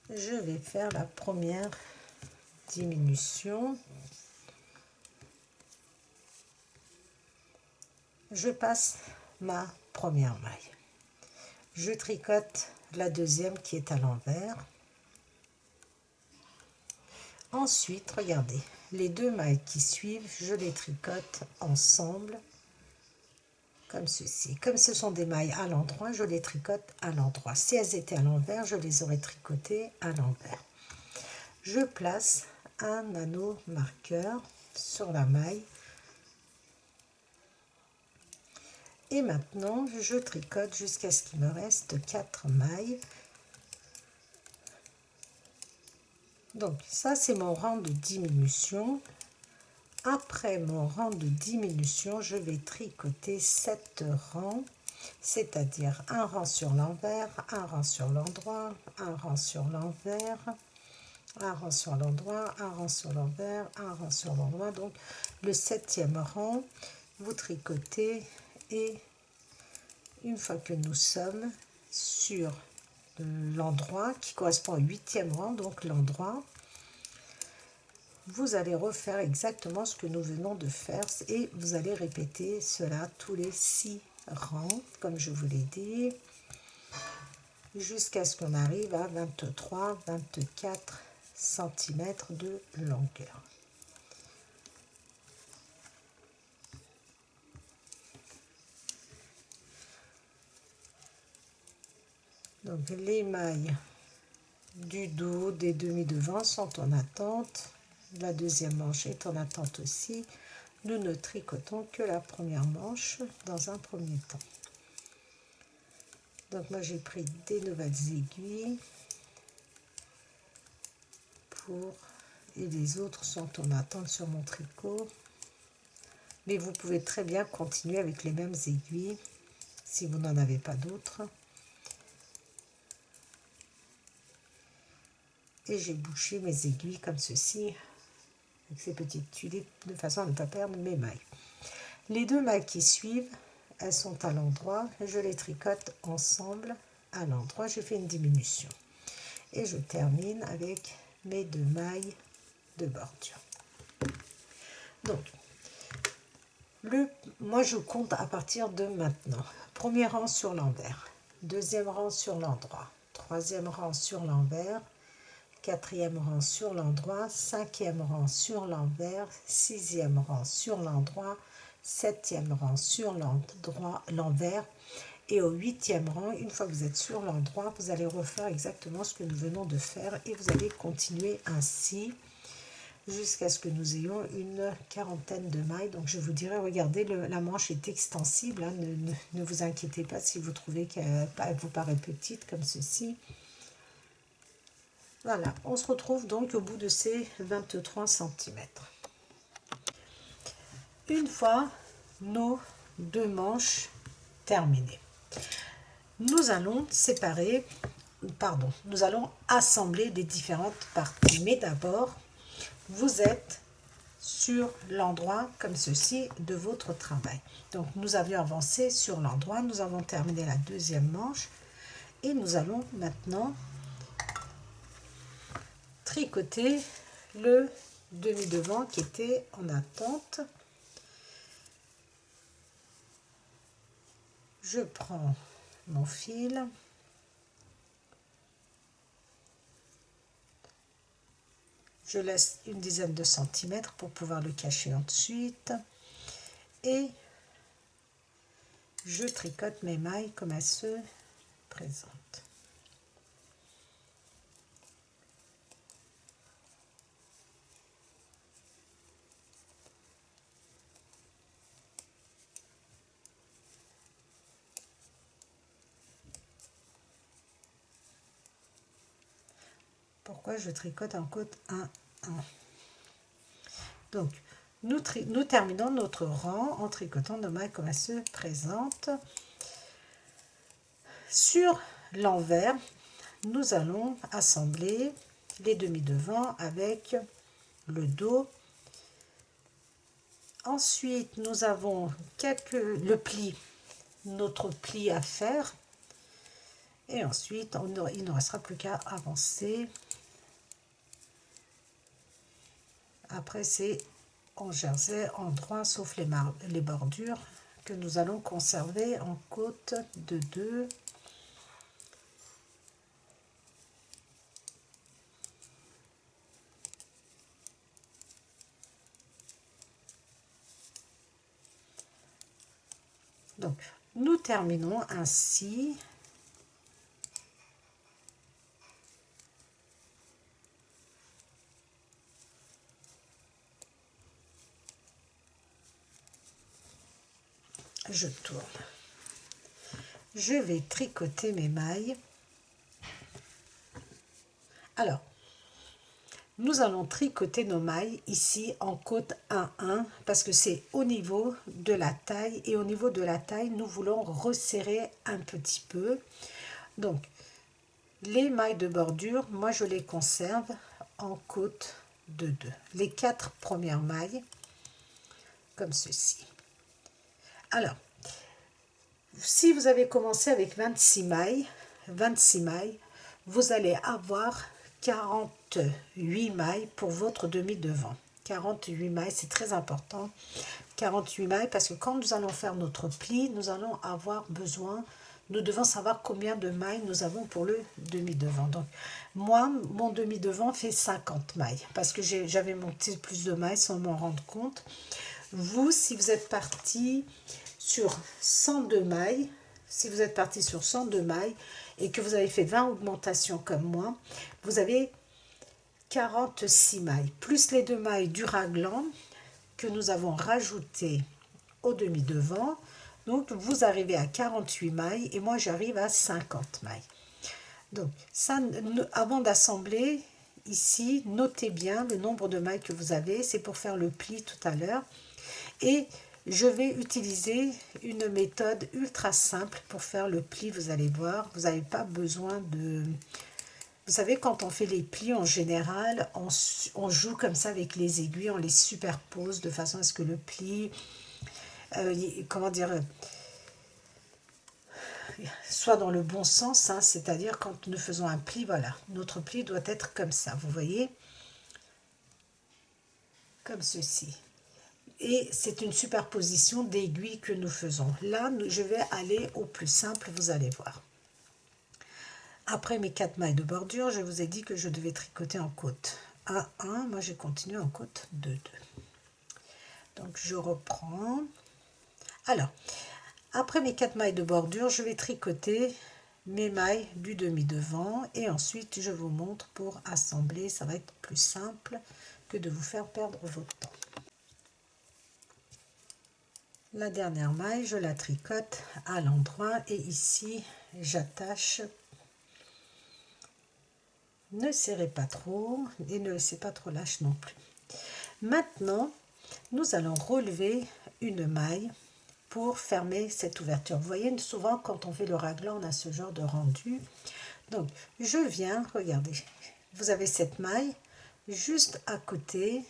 Je vais faire la première diminution. Je passe ma première maille. Je tricote la deuxième qui est à l'envers. Ensuite, regardez, les 2 mailles qui suivent, je les tricote ensemble, comme ceci. Comme ce sont des mailles à l'endroit, je les tricote à l'endroit. Si elles étaient à l'envers, je les aurais tricotées à l'envers. Je place un anneau marqueur sur la maille. Et maintenant, je tricote jusqu'à ce qu'il me reste 4 mailles. Donc ça, c'est mon rang de diminution. Après mon rang de diminution, je vais tricoter 7 rangs, c'est-à-dire un rang sur l'envers, un rang sur l'endroit, un rang sur l'envers, un rang sur l'endroit, un rang sur l'envers, un rang sur l'endroit. Donc le 7e rang, vous tricotez et une fois que nous sommes sur l'endroit qui correspond au 8e rang, donc l'endroit, vous allez refaire exactement ce que nous venons de faire et vous allez répéter cela tous les 6 rangs, comme je vous l'ai dit, jusqu'à ce qu'on arrive à 23-24 cm de longueur. Donc les mailles du dos des demi-devants sont en attente. La deuxième manche est en attente aussi. Nous ne tricotons que la première manche dans un premier temps. Donc moi j'ai pris des nouvelles aiguilles et les autres sont en attente sur mon tricot. Mais vous pouvez très bien continuer avec les mêmes aiguilles si vous n'en avez pas d'autres. Et j'ai bouché mes aiguilles comme ceci, avec ces petites tulipes, de façon à ne pas perdre mes mailles. Les 2 mailles qui suivent, elles sont à l'endroit, je les tricote ensemble à l'endroit, j'ai fait une diminution. Et je termine avec mes 2 mailles de bordure. Donc, moi je compte à partir de maintenant. Premier rang sur l'envers, deuxième rang sur l'endroit, troisième rang sur l'envers, quatrième rang sur l'endroit, cinquième rang sur l'envers, sixième rang sur l'endroit, septième rang sur l'envers et au 8e rang, une fois que vous êtes sur l'endroit, vous allez refaire exactement ce que nous venons de faire et vous allez continuer ainsi jusqu'à ce que nous ayons une quarantaine de mailles. Donc je vous dirais, regardez, la manche est extensible, hein, ne vous inquiétez pas si vous trouvez qu'elle vous paraît petite comme ceci. Voilà, on se retrouve donc au bout de ces 23 cm. Une fois nos 2 manches terminées, nous allons nous allons assembler les différentes parties. Mais d'abord, vous êtes sur l'endroit comme ceci de votre travail. Donc nous avions avancé sur l'endroit, nous avons terminé la 2e manche et nous allons maintenant tricoter le demi-devant qui était en attente. Je prends mon fil, je laisse une dizaine de centimètres pour pouvoir le cacher ensuite et je tricote mes mailles comme elles se présentent. Pourquoi je tricote en côte 1, 1. Donc, nous terminons notre rang en tricotant nos mailles comme elles se présentent. Sur l'envers, nous allons assembler les demi-devants avec le dos. Ensuite, nous avons notre pli à faire. Et ensuite, il ne restera plus qu'à avancer. Après, c'est en jersey, en droit, sauf les bordures que nous allons conserver en côte de 2. Donc, nous terminons ainsi. Je tourne. je vais tricoter mes mailles. Alors, nous allons tricoter nos mailles ici en côte 1-1 parce que c'est au niveau de la taille, et au niveau de la taille, nous voulons resserrer un petit peu. Donc, les mailles de bordure, moi je les conserve en côte de 2. Les 4 premières mailles, comme ceci. Alors, si vous avez commencé avec 26 mailles, vous allez avoir 48 mailles pour votre demi-devant. 48 mailles, c'est très important. 48 mailles parce que quand nous allons faire notre pli, nous allons avoir besoin, nous devons savoir combien de mailles nous avons pour le demi-devant. Donc, moi, mon demi-devant fait 50 mailles parce que j'avais monté plus de mailles sans m'en rendre compte. Vous, si vous êtes parti sur 102 mailles, et que vous avez fait 20 augmentations comme moi, vous avez 46 mailles, plus les 2 mailles du raglan que nous avons rajouté au demi-devant. Donc, vous arrivez à 48 mailles et moi, j'arrive à 50 mailles. Donc, ça, avant d'assembler, ici, notez bien le nombre de mailles que vous avez. C'est pour faire le pli tout à l'heure. Et je vais utiliser une méthode ultra simple pour faire le pli. Vous allez voir, vous n'avez pas besoin de... Vous savez, quand on fait les plis, en général, on joue comme ça avec les aiguilles, on les superpose de façon à ce que le pli, comment dire, soit dans le bon sens, hein, c'est-à-dire quand nous faisons un pli, voilà, notre pli doit être comme ça, vous voyez, comme ceci. Et c'est une superposition d'aiguilles que nous faisons. Là, je vais aller au plus simple, vous allez voir. Après mes 4 mailles de bordure, je vous ai dit que je devais tricoter en côte 1-1. Moi, j'ai continué en côte 2-2. Donc, je reprends. Alors, après mes 4 mailles de bordure, je vais tricoter mes mailles du demi-devant. Et ensuite, je vous montre pour assembler. Ça va être plus simple que de vous faire perdre votre temps. La dernière maille, je la tricote à l'endroit. Et ici, j'attache. Ne serrez pas trop et ne laissez pas trop lâche non plus. Maintenant, nous allons relever une maille pour fermer cette ouverture. Vous voyez, souvent quand on fait le raglan, on a ce genre de rendu. Donc, je viens, regardez, vous avez cette maille juste à côté.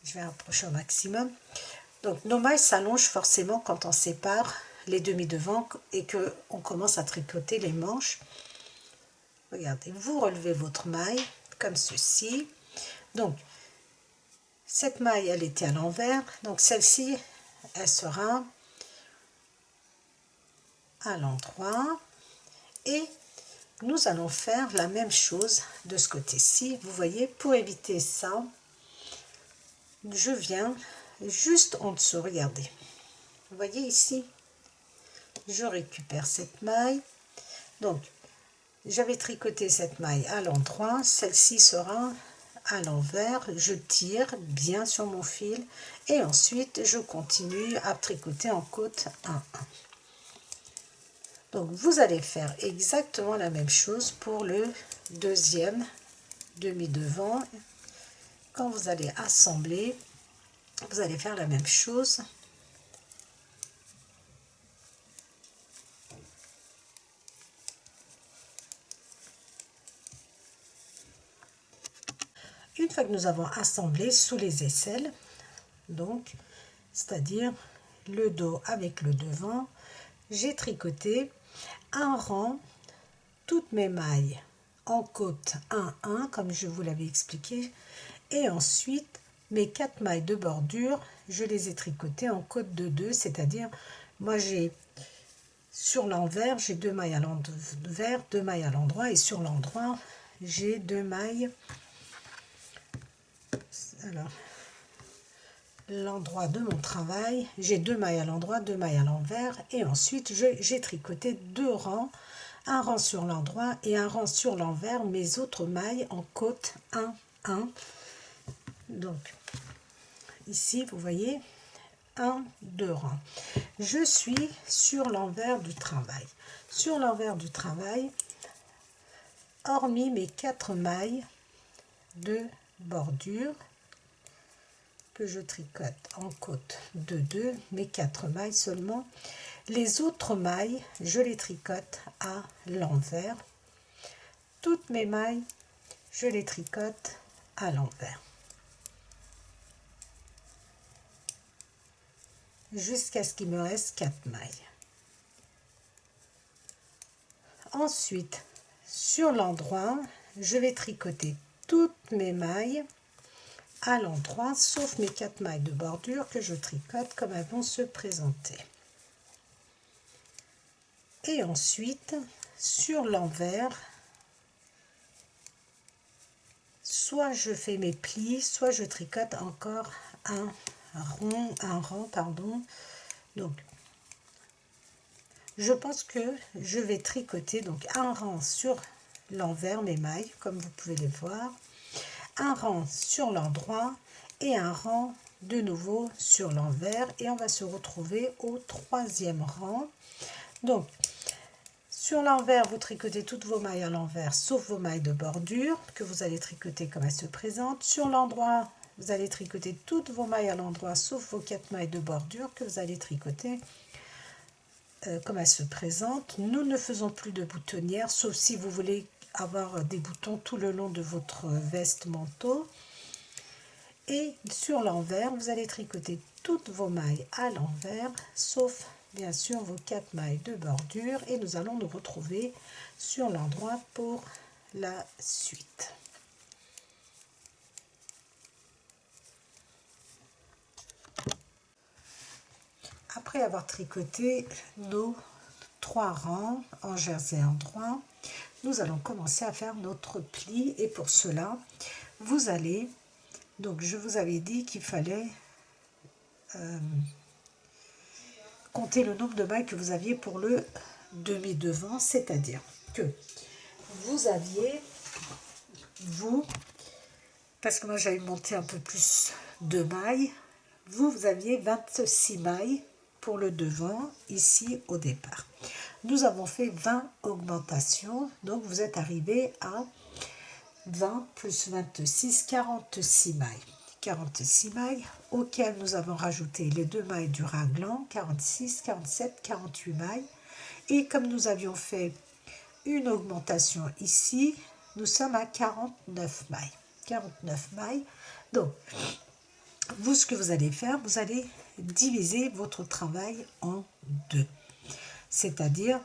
Je vais approcher au maximum. Donc, nos mailles s'allongent forcément quand on sépare les demi-devants et que on commence à tricoter les manches. Regardez, vous relevez votre maille comme ceci. Donc, cette maille, elle était à l'envers. Donc, celle-ci, elle sera à l'endroit. Et nous allons faire la même chose de ce côté-ci. Vous voyez, pour éviter ça, je viens juste en dessous. Regardez. Vous voyez ici, je récupère cette maille. Donc, j'avais tricoté cette maille à l'endroit, celle-ci sera à l'envers, je tire bien sur mon fil et ensuite je continue à tricoter en côte 1-1. Donc vous allez faire exactement la même chose pour le deuxième demi-devant. Quand vous allez assembler, vous allez faire la même chose. Une fois que nous avons assemblé sous les aisselles, donc c'est-à-dire le dos avec le devant, j'ai tricoté un rang, toutes mes mailles en côte 1-1 comme je vous l'avais expliqué, et ensuite mes 4 mailles de bordure, je les ai tricotées en côte 2-2, c'est-à-dire moi j'ai sur l'envers, j'ai 2 mailles à l'envers, 2 mailles à l'endroit, et sur l'endroit j'ai 2 mailles. Alors, l'endroit de mon travail, j'ai 2 mailles à l'endroit, 2 mailles à l'envers, et ensuite j'ai tricoté 2 rangs, un rang sur l'endroit et un rang sur l'envers, mes autres mailles en côte 1-1. Donc ici vous voyez 1, 2 rangs. Je suis sur l'envers du travail. Sur l'envers du travail, hormis mes 4 mailles de bordure que je tricote en côte de 2, mes 4 mailles seulement, les autres mailles, je les tricote à l'envers. Toutes mes mailles, je les tricote à l'envers. Jusqu'à ce qu'il me reste 4 mailles. Ensuite, sur l'endroit, je vais tricoter toutes mes mailles à l'endroit, sauf mes 4 mailles de bordure que je tricote comme elles vont se présenter. Et ensuite, sur l'envers, soit je fais mes plis, soit je tricote encore un rang. Donc, je pense que je vais tricoter donc un rang sur l'envers, mes mailles, comme vous pouvez les voir, un rang sur l'endroit et un rang de nouveau sur l'envers, et on va se retrouver au 3e rang. Donc, sur l'envers, vous tricotez toutes vos mailles à l'envers, sauf vos mailles de bordure, que vous allez tricoter comme elles se présentent. Sur l'endroit, vous allez tricoter toutes vos mailles à l'endroit, sauf vos 4 mailles de bordure, que vous allez tricoter comme elles se présentent. Nous ne faisons plus de boutonnière, sauf si vous voulez avoir des boutons tout le long de votre veste manteau. Et sur l'envers, vous allez tricoter toutes vos mailles à l'envers, sauf bien sûr vos 4 mailles de bordure, et nous allons nous retrouver sur l'endroit pour la suite. Après avoir tricoté nos 3 rangs en jersey endroit, nous allons commencer à faire notre pli, et pour cela, vous allez, donc je vous avais dit qu'il fallait compter le nombre de mailles que vous aviez pour le demi-devant, c'est-à-dire que vous aviez, parce que moi j'avais monté un peu plus de mailles, vous aviez 26 mailles pour le devant, ici au départ. Nous avons fait 20 augmentations, donc vous êtes arrivé à 20 plus 26, 46 mailles. 46 mailles auxquelles nous avons rajouté les 2 mailles du raglan, 46, 47, 48 mailles. Et comme nous avions fait une augmentation ici, nous sommes à 49 mailles. 49 mailles. Donc, vous, ce que vous allez faire, vous allez diviser votre travail en 2. C'est-à-dire,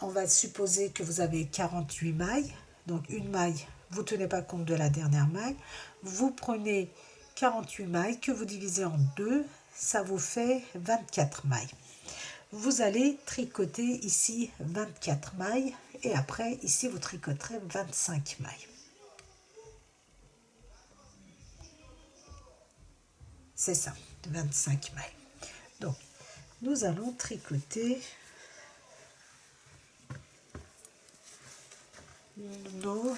on va supposer que vous avez 48 mailles. Donc, une maille, vous ne tenez pas compte de la dernière maille. Vous prenez 48 mailles que vous divisez en 2, ça vous fait 24 mailles. Vous allez tricoter ici 24 mailles, et après, ici, vous tricoterez 25 mailles. C'est ça, 25 mailles. Donc, nous allons tricoter nos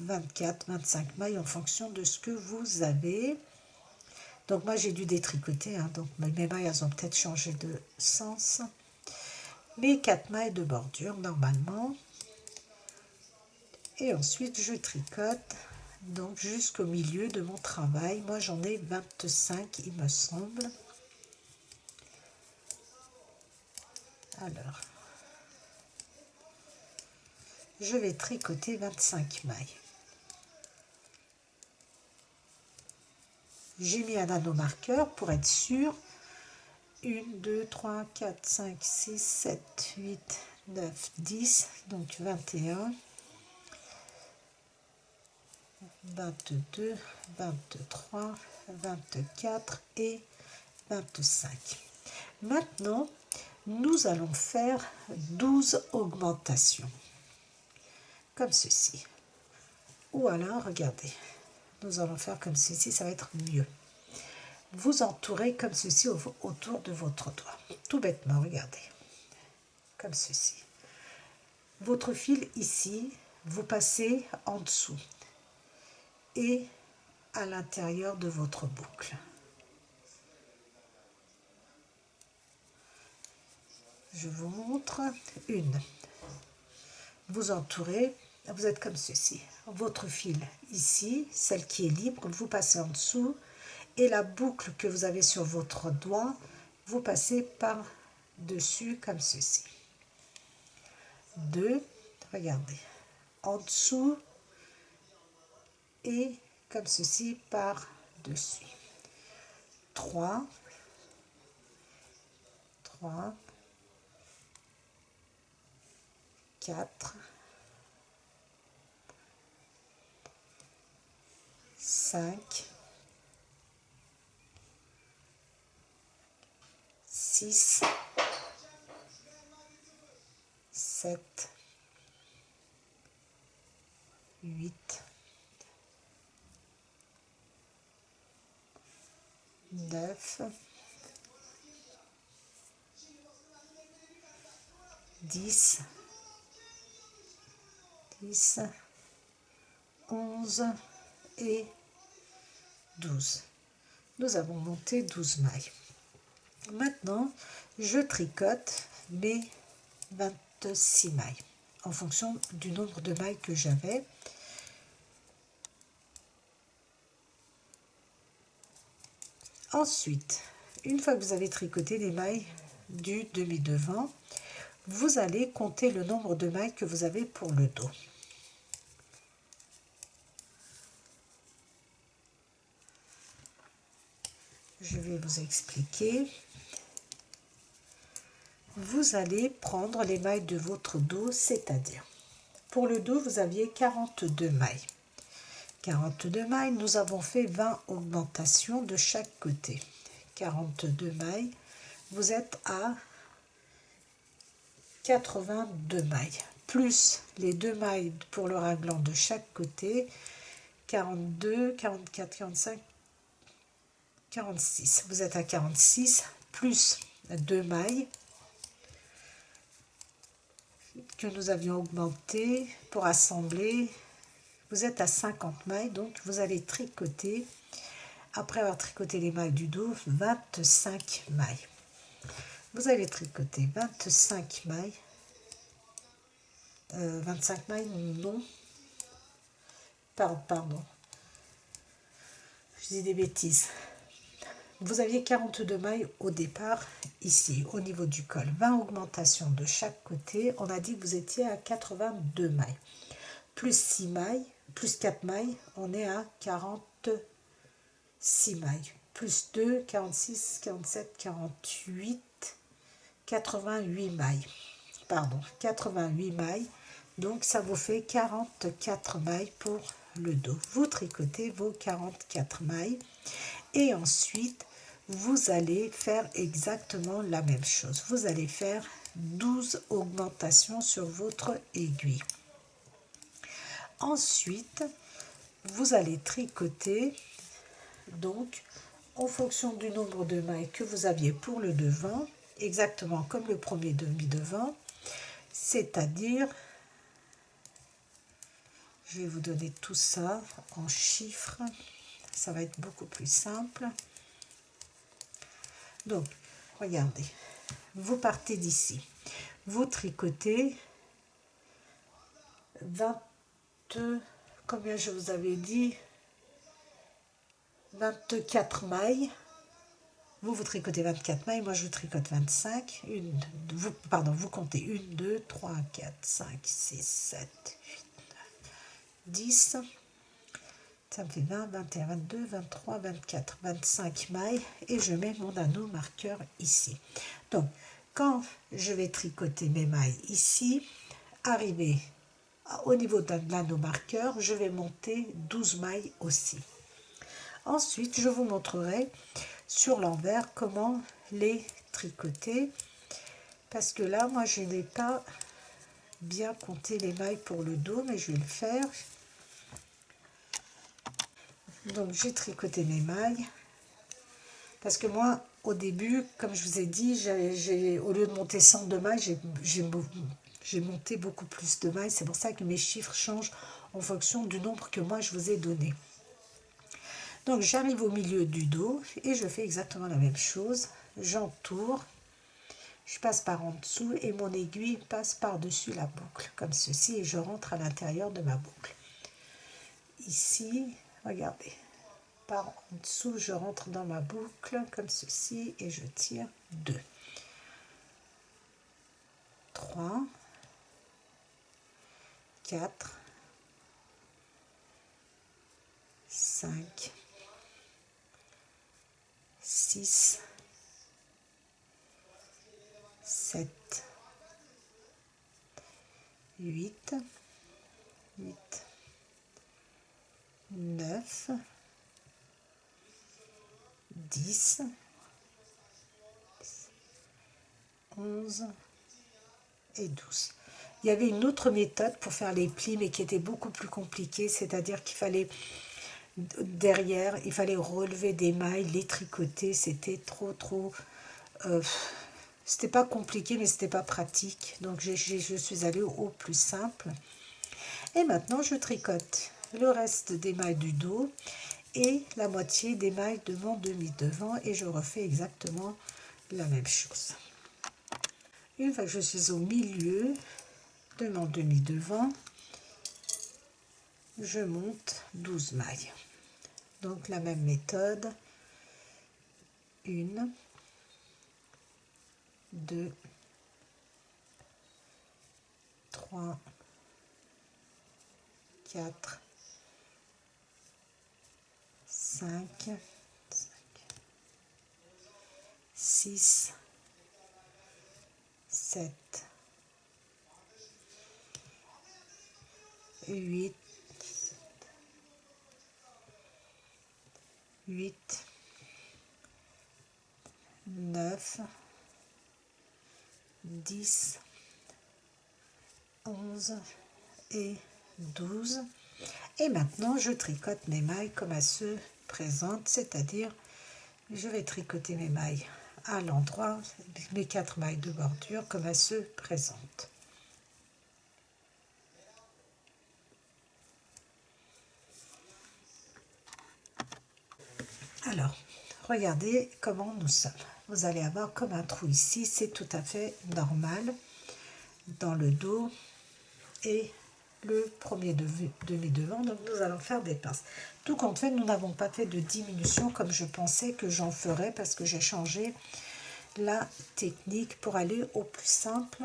24-25 mailles en fonction de ce que vous avez. Donc moi j'ai dû détricoter, donc mes mailles elles ont peut-être changé de sens. Mes 4 mailles de bordure normalement. Et ensuite je tricote donc jusqu'au milieu de mon travail. Moi j'en ai 25 il me semble. Alors, je vais tricoter 25 mailles. J'ai mis un anneau marqueur pour être sûr. 1, 2, 3, 4, 5, 6, 7, 8, 9, 10, donc 21, 22, 23, 24 et 25. Maintenant, nous allons faire 12 augmentations, comme ceci. Ou alors, regardez, nous allons faire comme ceci, ça va être mieux. Vous entourez comme ceci autour de votre doigt. Tout bêtement, regardez. Comme ceci. Votre fil ici, vous passez en dessous et à l'intérieur de votre boucle. Je vous montre une. Vous entourez, vous êtes comme ceci. Votre fil ici, celle qui est libre, vous passez en dessous et la boucle que vous avez sur votre doigt, vous passez par dessus comme ceci. 2, regardez, en dessous et comme ceci par dessus. 3, 4, 5, 6, 7, 8, 9, 10, 11 et 12. Nous avons monté 12 mailles. Maintenant, je tricote mes 26 mailles en fonction du nombre de mailles que j'avais. Ensuite, une fois que vous avez tricoté les mailles du demi-devant, vous allez compter le nombre de mailles que vous avez pour le dos. Je vais vous expliquer. Vous allez prendre les mailles de votre dos, c'est-à-dire, pour le dos, vous aviez 42 mailles. 42 mailles, nous avons fait 20 augmentations de chaque côté. 42 mailles, vous êtes à 82 mailles, plus les 2 mailles pour le raglan de chaque côté, 42, 44, 45, 46. Vous êtes à 46, plus 2 mailles que nous avions augmenté pour assembler. Vous êtes à 50 mailles, donc vous allez tricoter, après avoir tricoté les mailles du dos, 25 mailles. Vous allez tricoter 25 mailles. 25 mailles, non. Pardon. Je dis des bêtises. Vous aviez 42 mailles au départ, ici, au niveau du col. 20 augmentations de chaque côté. On a dit que vous étiez à 82 mailles. Plus 6 mailles, plus 4 mailles, on est à 46 mailles. Plus 2, 46, 47, 48, 88 mailles. Pardon, 88 mailles. Donc, ça vous fait 44 mailles pour le dos. Vous tricotez vos 44 mailles. Et ensuite, vous allez faire exactement la même chose. Vous allez faire 12 augmentations sur votre aiguille. Ensuite, vous allez tricoter, donc, en fonction du nombre de mailles que vous aviez pour le devant, exactement comme le premier demi-devant, c'est-à-dire, je vais vous donner tout ça en chiffres, ça va être beaucoup plus simple. Donc, regardez, vous partez d'ici, vous tricotez 20, combien je vous avais dit, 24 mailles. Vous tricotez 24 mailles, moi je tricote 25. Vous comptez 1, 2, 3, 4, 5, 6, 7, 8, 9, 10. Ça me fait 20, 21, 22, 23, 24, 25 mailles. Et je mets mon anneau marqueur ici. Donc, quand je vais tricoter mes mailles ici, arrivé au niveau de l'anneau marqueur, je vais monter 12 mailles aussi. Ensuite, je vous montrerai sur l'envers comment les tricoter, parce que là, moi, je n'ai pas bien compté les mailles pour le dos, mais je vais le faire. Donc, j'ai tricoté mes mailles, parce que moi, au début, comme je vous ai dit, au lieu de monter 102 mailles, j'ai monté beaucoup plus de mailles. C'est pour ça que mes chiffres changent en fonction du nombre que moi, je vous ai donné. Donc, j'arrive au milieu du dos et je fais exactement la même chose. J'entoure je passe par en dessous et mon aiguille passe par-dessus la boucle, comme ceci, et je rentre à l'intérieur de ma boucle. Ici, regardez, par en dessous, je rentre dans ma boucle, comme ceci, et je tire 2, 3, 4, 5, 6, 7, 8, 9, 10, 11 et 12. Il y avait une autre méthode pour faire les plis, mais qui était beaucoup plus compliquée, c'est-à-dire qu'il fallait derrière, il fallait relever des mailles, les tricoter, c'était trop... c'était pas compliqué, mais c'était pas pratique. Donc je suis allée au plus simple. Et maintenant, je tricote le reste des mailles du dos et la moitié des mailles de mon demi-devant et je refais exactement la même chose. Une fois que je suis au milieu de mon demi-devant, je monte 12 mailles. Donc la même méthode, 1, 2, 3, 4, 5, 6, 7, 8, 9, 10, 11 et 12. Et maintenant, je tricote mes mailles comme elles se présentent, c'est-à-dire je vais tricoter mes mailles à l'endroit, mes 4 mailles de bordure comme elles se présentent. Alors, regardez comment nous sommes. Vous allez avoir comme un trou ici, c'est tout à fait normal dans le dos et le premier demi-devant, donc nous allons faire des pinces. Tout compte fait, nous n'avons pas fait de diminution comme je pensais que j'en ferais parce que j'ai changé la technique pour aller au plus simple.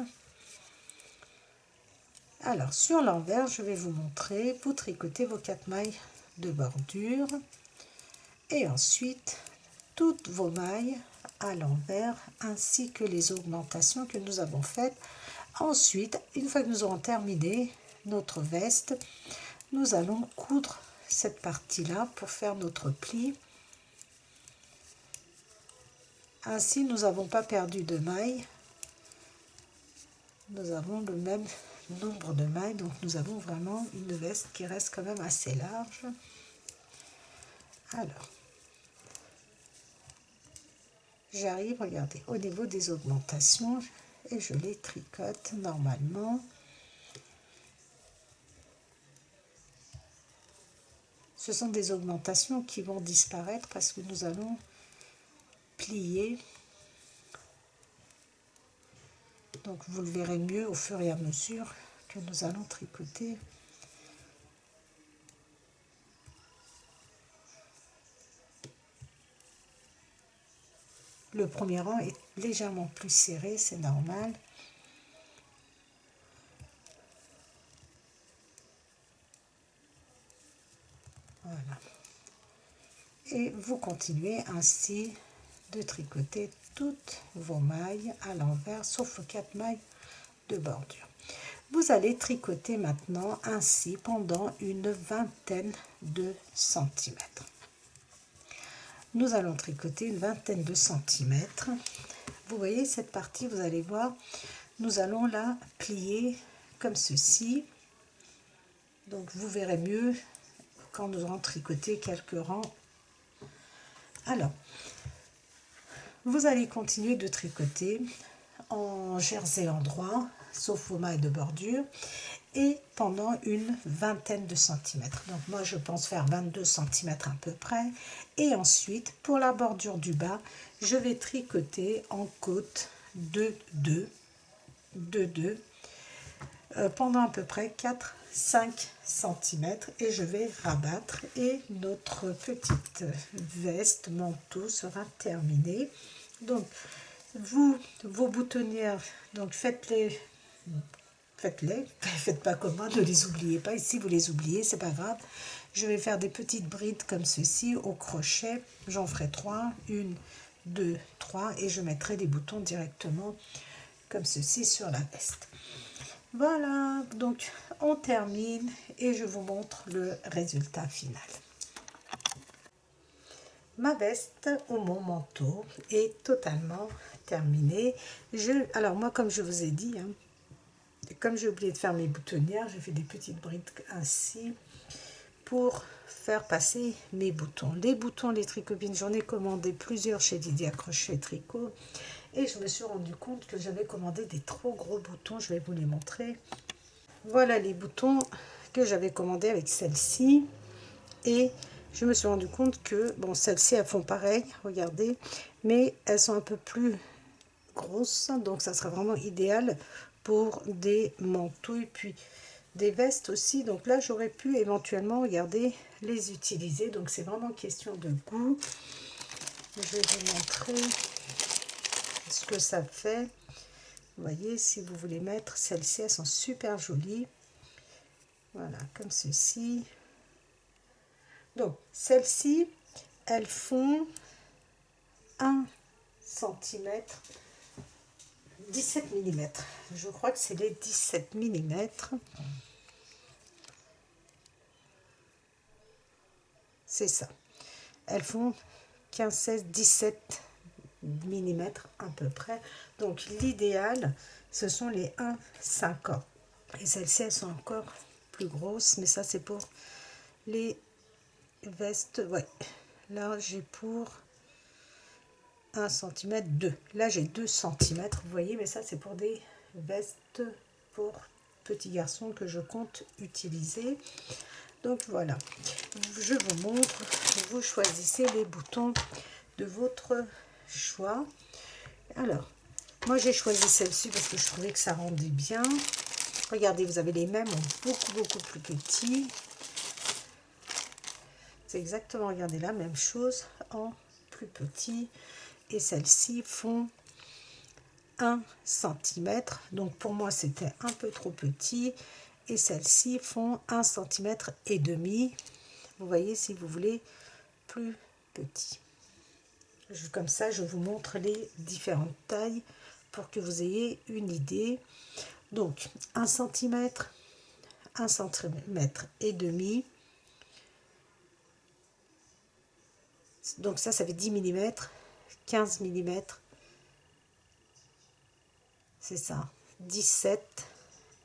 Alors, sur l'envers, je vais vous montrer, vous tricotez vos 4 mailles de bordure et ensuite toutes vos mailles à l'envers ainsi que les augmentations que nous avons faites. Ensuite, une fois que nous aurons terminé notre veste, nous allons coudre cette partie-là pour faire notre pli. Ainsi, nous n'avons pas perdu de mailles. Nous avons le même nombre de mailles, donc nous avons vraiment une veste qui reste quand même assez large. Alors, j'arrive, regardez, au niveau des augmentations et je les tricote normalement. Ce sont des augmentations qui vont disparaître parce que nous allons plier. Donc vous le verrez mieux au fur et à mesure que nous allons tricoter. Le premier rang est légèrement plus serré, c'est normal. Voilà. Et vous continuez ainsi de tricoter toutes vos mailles à l'envers, sauf aux 4 mailles de bordure. Vous allez tricoter maintenant ainsi pendant une vingtaine de centimètres. Nous allons tricoter une vingtaine de centimètres. Vous voyez cette partie, vous allez voir, nous allons la plier comme ceci. Donc vous verrez mieux quand nous aurons tricoté quelques rangs. Alors, vous allez continuer de tricoter en jersey endroit, sauf aux mailles de bordure, et pendant une vingtaine de centimètres. Donc moi je pense faire 22 centimètres à peu près. Et ensuite, pour la bordure du bas, je vais tricoter en côte 2 2 2 2 pendant à peu près 4-5 cm et je vais rabattre et notre petite veste manteau sera terminée. Donc vos boutonnières, donc faites-les, faites pas comme moi, ne les oubliez pas, et si vous les oubliez c'est pas grave. Je vais faire des petites brides comme ceci au crochet, j'en ferai 3, 1 2 3 et je mettrai des boutons directement comme ceci sur la veste. Voilà, donc on termine et je vous montre le résultat final. Ma veste ou mon manteau est totalement terminée. Alors moi, comme je vous ai dit, hein, comme j'ai oublié de faire mes boutonnières, j'ai fait des petites brides ainsi pour faire passer mes boutons. Les boutons, les tricopines, j'en ai commandé plusieurs chez Lydia Crochet Tricot. Et je me suis rendu compte que j'avais commandé des trop gros boutons. Je vais vous les montrer. Voilà les boutons que j'avais commandés avec celle-ci. Et je me suis rendu compte que, bon, celles-ci, elles font pareil, regardez. Mais elles sont un peu plus grosses. Donc, ça sera vraiment idéal pour des manteaux et puis des vestes aussi. Donc là, j'aurais pu éventuellement, regardez, les utiliser. Donc, c'est vraiment question de goût. Je vais vous montrer ce que ça fait. Vous voyez, si vous voulez mettre celles-ci, elles sont super jolies. Voilà, comme ceci. Donc, celles-ci, elles font 1 cm, 17 mm. Je crois que c'est les 17 mm. C'est ça. Elles font 15, 16, 17 mm à peu près. Donc l'idéal ce sont les 1,50 et celles-ci elles sont encore plus grosses, mais ça c'est pour les vestes. Ouais, là j'ai pour 1 cm 2, là j'ai 2 cm, vous voyez, mais ça c'est pour des vestes pour petits garçons que je compte utiliser. Donc voilà, je vous montre, vous choisissez les boutons de votre choix. Alors, moi j'ai choisi celle-ci parce que je trouvais que ça rendait bien. Regardez, vous avez les mêmes en beaucoup plus petits. C'est exactement, regardez, la même chose en plus petit. Et celles-ci font 1 cm. Donc pour moi c'était un peu trop petit. Et celles-ci font 1 cm et demi. Vous voyez, si vous voulez plus petit. Comme ça, je vous montre les différentes tailles pour que vous ayez une idée. Donc, 1 cm, 1 cm et demi. Donc ça fait 10 mm, 15 mm. C'est ça, 17.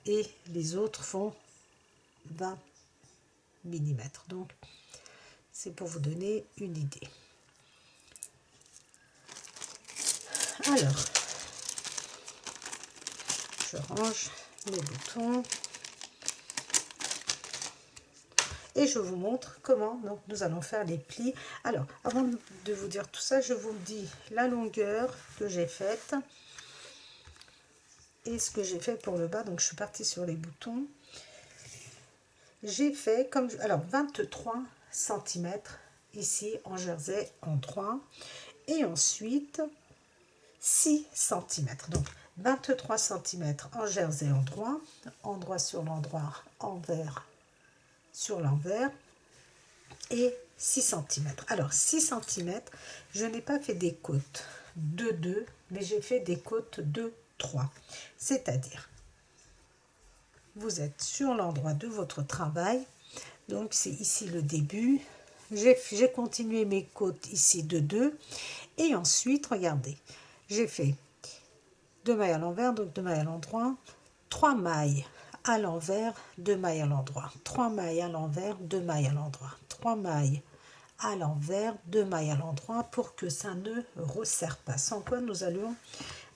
Et les autres font 20 mm. Donc, c'est pour vous donner une idée. Alors, je range mes boutons et je vous montre comment donc nous allons faire les plis. Alors, avant de vous dire tout ça, je vous dis la longueur que j'ai faite et ce que j'ai fait pour le bas. Donc, je suis partie sur les boutons. J'ai fait comme 23 cm ici en jersey en 3 et ensuite 6 cm. Donc 23 cm en jersey en droit sur l'endroit, envers sur l'envers et 6 cm. Alors 6 cm, je n'ai pas fait des côtes de 2, mais j'ai fait des côtes de 3. C'est-à-dire, vous êtes sur l'endroit de votre travail, donc c'est ici le début. J'ai continué mes côtes ici de 2 et ensuite, regardez, j'ai fait 2 mailles à l'envers, donc 2 mailles à l'endroit, 3 mailles à l'envers, 2 mailles à l'endroit, 3 mailles à l'envers, 2 mailles à l'endroit, 3 mailles à l'envers, 2 mailles à l'endroit pour que ça ne resserre pas. Sans quoi nous allons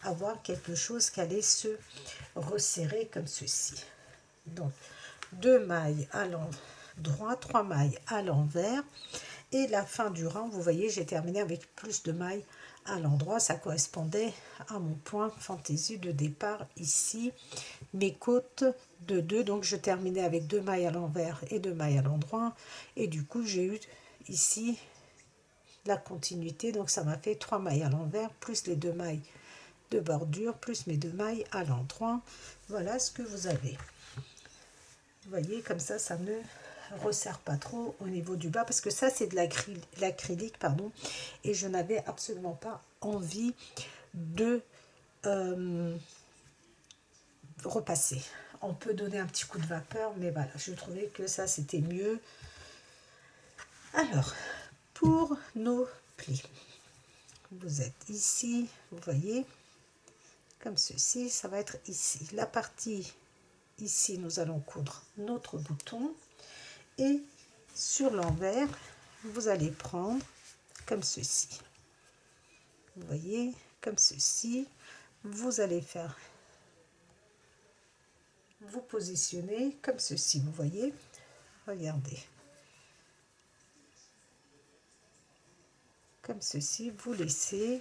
avoir quelque chose qui allait se resserrer comme ceci. Donc 2 mailles à l'endroit, 3 mailles à l'envers et la fin du rang, vous voyez, j'ai terminé avec plus de mailles à l'endroit, ça correspondait à mon point fantaisie de départ ici, mes côtes de 2, donc je terminais avec 2 mailles à l'envers et 2 mailles à l'endroit, et du coup j'ai eu ici la continuité, donc ça m'a fait 3 mailles à l'envers plus les 2 mailles de bordure plus mes 2 mailles à l'endroit. Voilà ce que vous avez. Vous voyez, comme ça ne resserre pas trop au niveau du bas, parce que ça c'est de l'acrylique, pardon, et je n'avais absolument pas envie de repasser. On peut donner un petit coup de vapeur, mais voilà, je trouvais que ça c'était mieux. Alors, pour nos plis, vous êtes ici, vous voyez, comme ceci, ça va être ici. La partie ici, nous allons coudre notre bouton, et sur l'envers, vous allez prendre comme ceci. Vous voyez, comme ceci, vous allez faire, vous positionner comme ceci, vous voyez, regardez. Comme ceci, vous laissez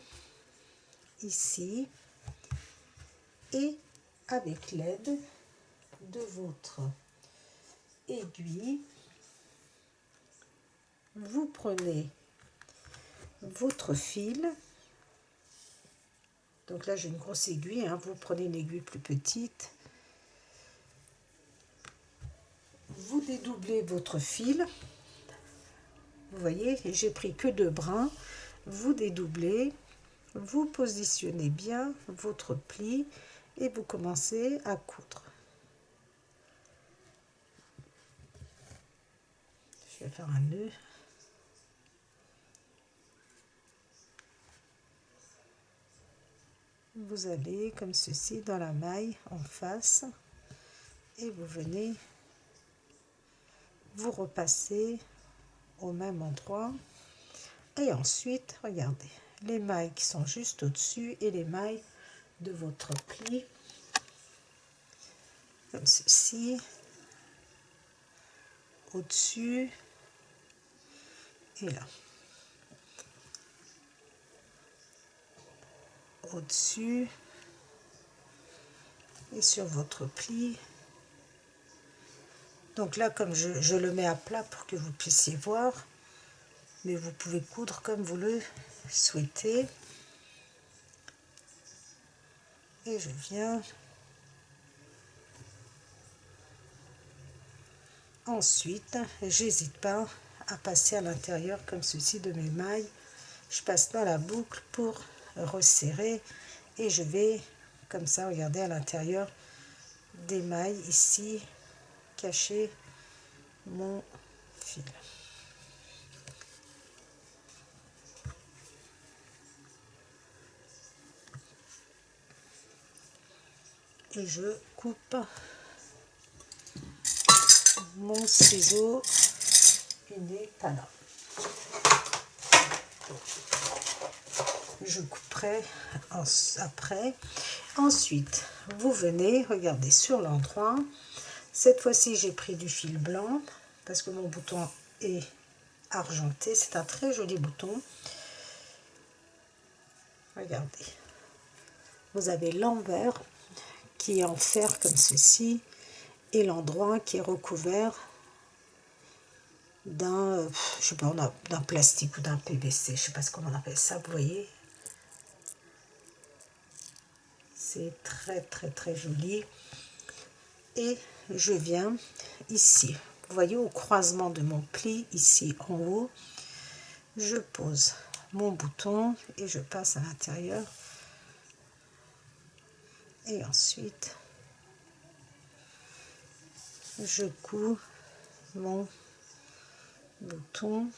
ici, et avec l'aide de votre aiguille, vous prenez votre fil. Donc là j'ai une grosse aiguille, hein, vous prenez une aiguille plus petite, vous dédoublez votre fil, vous voyez, j'ai pris que 2 brins, vous dédoublez, vous positionnez bien votre pli et vous commencez à coudre. Je vais faire un nœud. Vous allez comme ceci dans la maille en face et vous venez vous repasser au même endroit, et ensuite regardez les mailles qui sont juste au-dessus et les mailles de votre pli comme ceci, au-dessus et là, au-dessus et sur votre pli. Donc là, comme je le mets à plat pour que vous puissiez voir, mais vous pouvez coudre comme vous le souhaitez. Et je viens ensuite, j'hésite pas à passer à l'intérieur comme ceci de mes mailles. Je passe dans la boucle pour resserrer et je vais comme ça, regardez, à l'intérieur des mailles ici, cacher mon fil. Et je coupe mon ciseau Inepana. Je couperai après. Ensuite, vous venez, regardez sur l'endroit. Cette fois-ci, j'ai pris du fil blanc parce que mon bouton est argenté. C'est un très joli bouton. Regardez. Vous avez l'envers qui est en fer comme ceci et l'endroit qui est recouvert d'un, je sais pas, d'un plastique ou d'un PVC, je sais pas ce qu'on appelle ça, vous voyez. C'est très très très joli. Et je viens ici, vous voyez, au croisement de mon pli, ici en haut, je pose mon bouton et je passe à l'intérieur. Et ensuite, je couds mon bouton.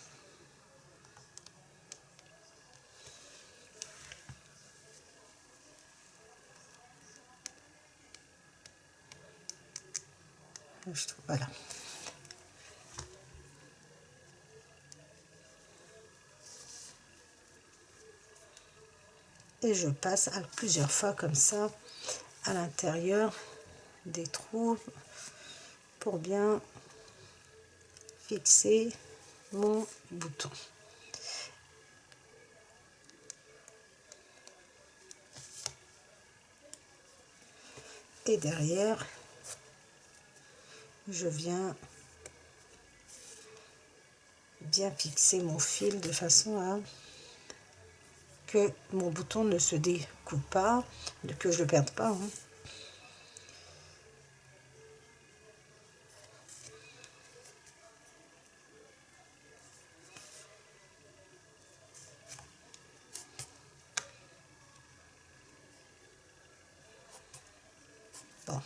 Voilà. Et je passe plusieurs fois comme ça à l'intérieur des trous pour bien fixer mon bouton. Et derrière, je viens bien fixer mon fil de façon à que mon bouton ne se découpe pas, que je ne le perde pas, hein. Bon,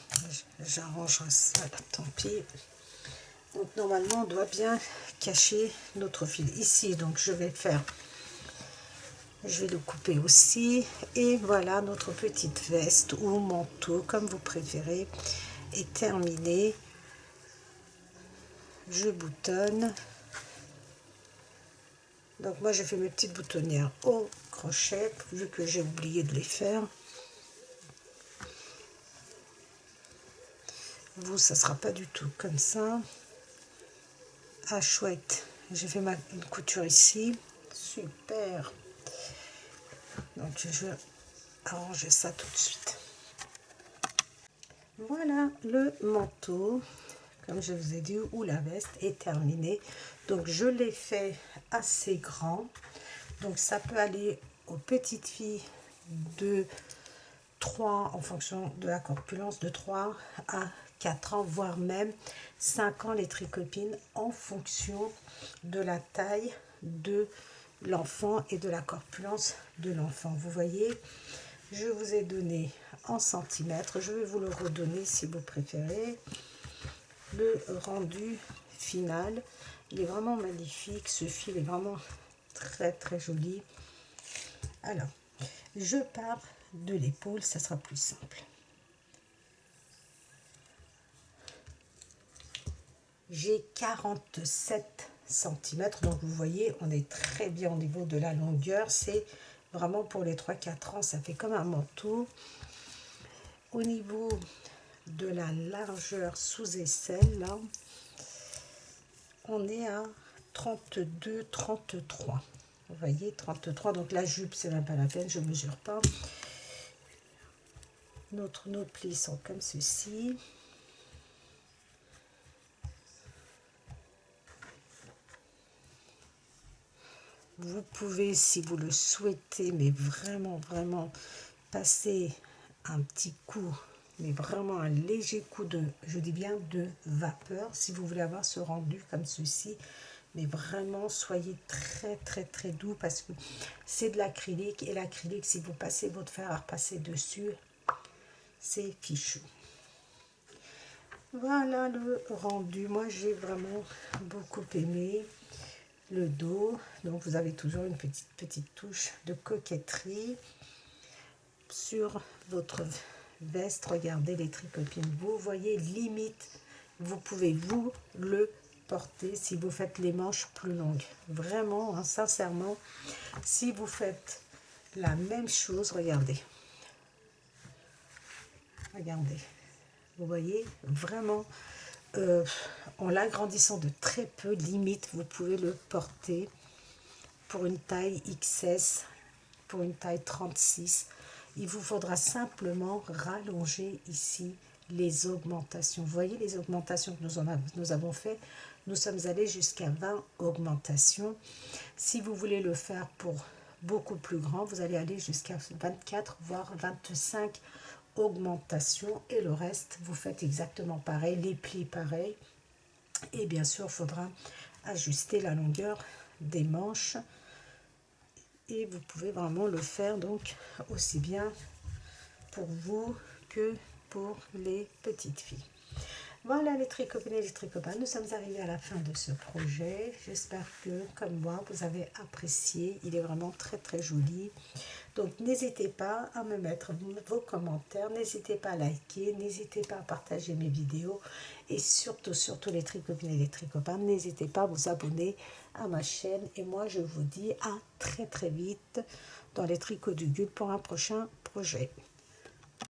j'arrange ça, là, tant pis. Donc normalement on doit bien cacher notre fil ici, donc je vais le couper aussi. Et voilà, notre petite veste ou manteau, comme vous préférez, est terminée. Je boutonne. Donc moi je fais mes petites boutonnières au crochet, vu que j'ai oublié de les faire. Vous, ça sera pas du tout comme ça. Ah chouette, j'ai fait une couture ici. Super. Donc je vais arranger ça tout de suite. Voilà le manteau, comme je vous ai dit, ou la veste est terminée. Donc je l'ai fait assez grand. Donc ça peut aller aux petites filles de 3, en fonction de la corpulence, de 3 à 4 ans, voire même 5 ans les tricopines, en fonction de la taille de l'enfant et de la corpulence de l'enfant. Vous voyez, je vous ai donné en centimètres, je vais vous le redonner si vous préférez. Le rendu final, il est vraiment magnifique, ce fil est vraiment très très joli. Alors, je pars de l'épaule, ça sera plus simple. J'ai 47 cm, donc vous voyez, on est très bien au niveau de la longueur. C'est vraiment pour les 3-4 ans, ça fait comme un manteau. Au niveau de la largeur sous aisselle, là, on est à 32-33. Vous voyez, 33, donc la jupe, c'est même pas la peine, je ne mesure pas. Nos plis sont comme ceci. Vous pouvez, si vous le souhaitez, mais vraiment, vraiment, passer un petit coup, mais vraiment un léger coup de, je dis bien de vapeur, si vous voulez avoir ce rendu comme ceci. Mais vraiment, soyez très, très, très doux parce que c'est de l'acrylique. Et l'acrylique, si vous passez votre fer à repasser dessus, c'est fichu. Voilà le rendu. Moi, j'ai vraiment beaucoup aimé le dos. Donc, vous avez toujours une petite touche de coquetterie sur votre veste. Regardez les tricopines. Vous voyez, limite, vous pouvez vous le porter si vous faites les manches plus longues. Vraiment, hein, sincèrement, si vous faites la même chose, regardez. Regardez. Vous voyez, vraiment, en l'agrandissant de très peu, limite, vous pouvez le porter pour une taille XS, pour une taille 36. Il vous faudra simplement rallonger ici les augmentations. Vous voyez les augmentations que nous avons fait. Nous sommes allés jusqu'à 20 augmentations. Si vous voulez le faire pour beaucoup plus grand, vous allez aller jusqu'à 24 voire 25 augmentations. Et le reste, vous faites exactement pareil, les plis pareil. Et bien sûr, il faudra ajuster la longueur des manches. Et vous pouvez vraiment le faire donc aussi bien pour vous que pour les petites filles. Voilà les tricopines et les tricopanes, nous sommes arrivés à la fin de ce projet. J'espère que, comme moi, vous avez apprécié. Il est vraiment très très joli. Donc n'hésitez pas à me mettre vos commentaires, n'hésitez pas à liker, n'hésitez pas à partager mes vidéos. Et surtout, surtout les tricopines et les tricopanes, n'hésitez pas à vous abonner à ma chaîne. Et moi, je vous dis à très très vite dans les tricots du GUL pour un prochain projet.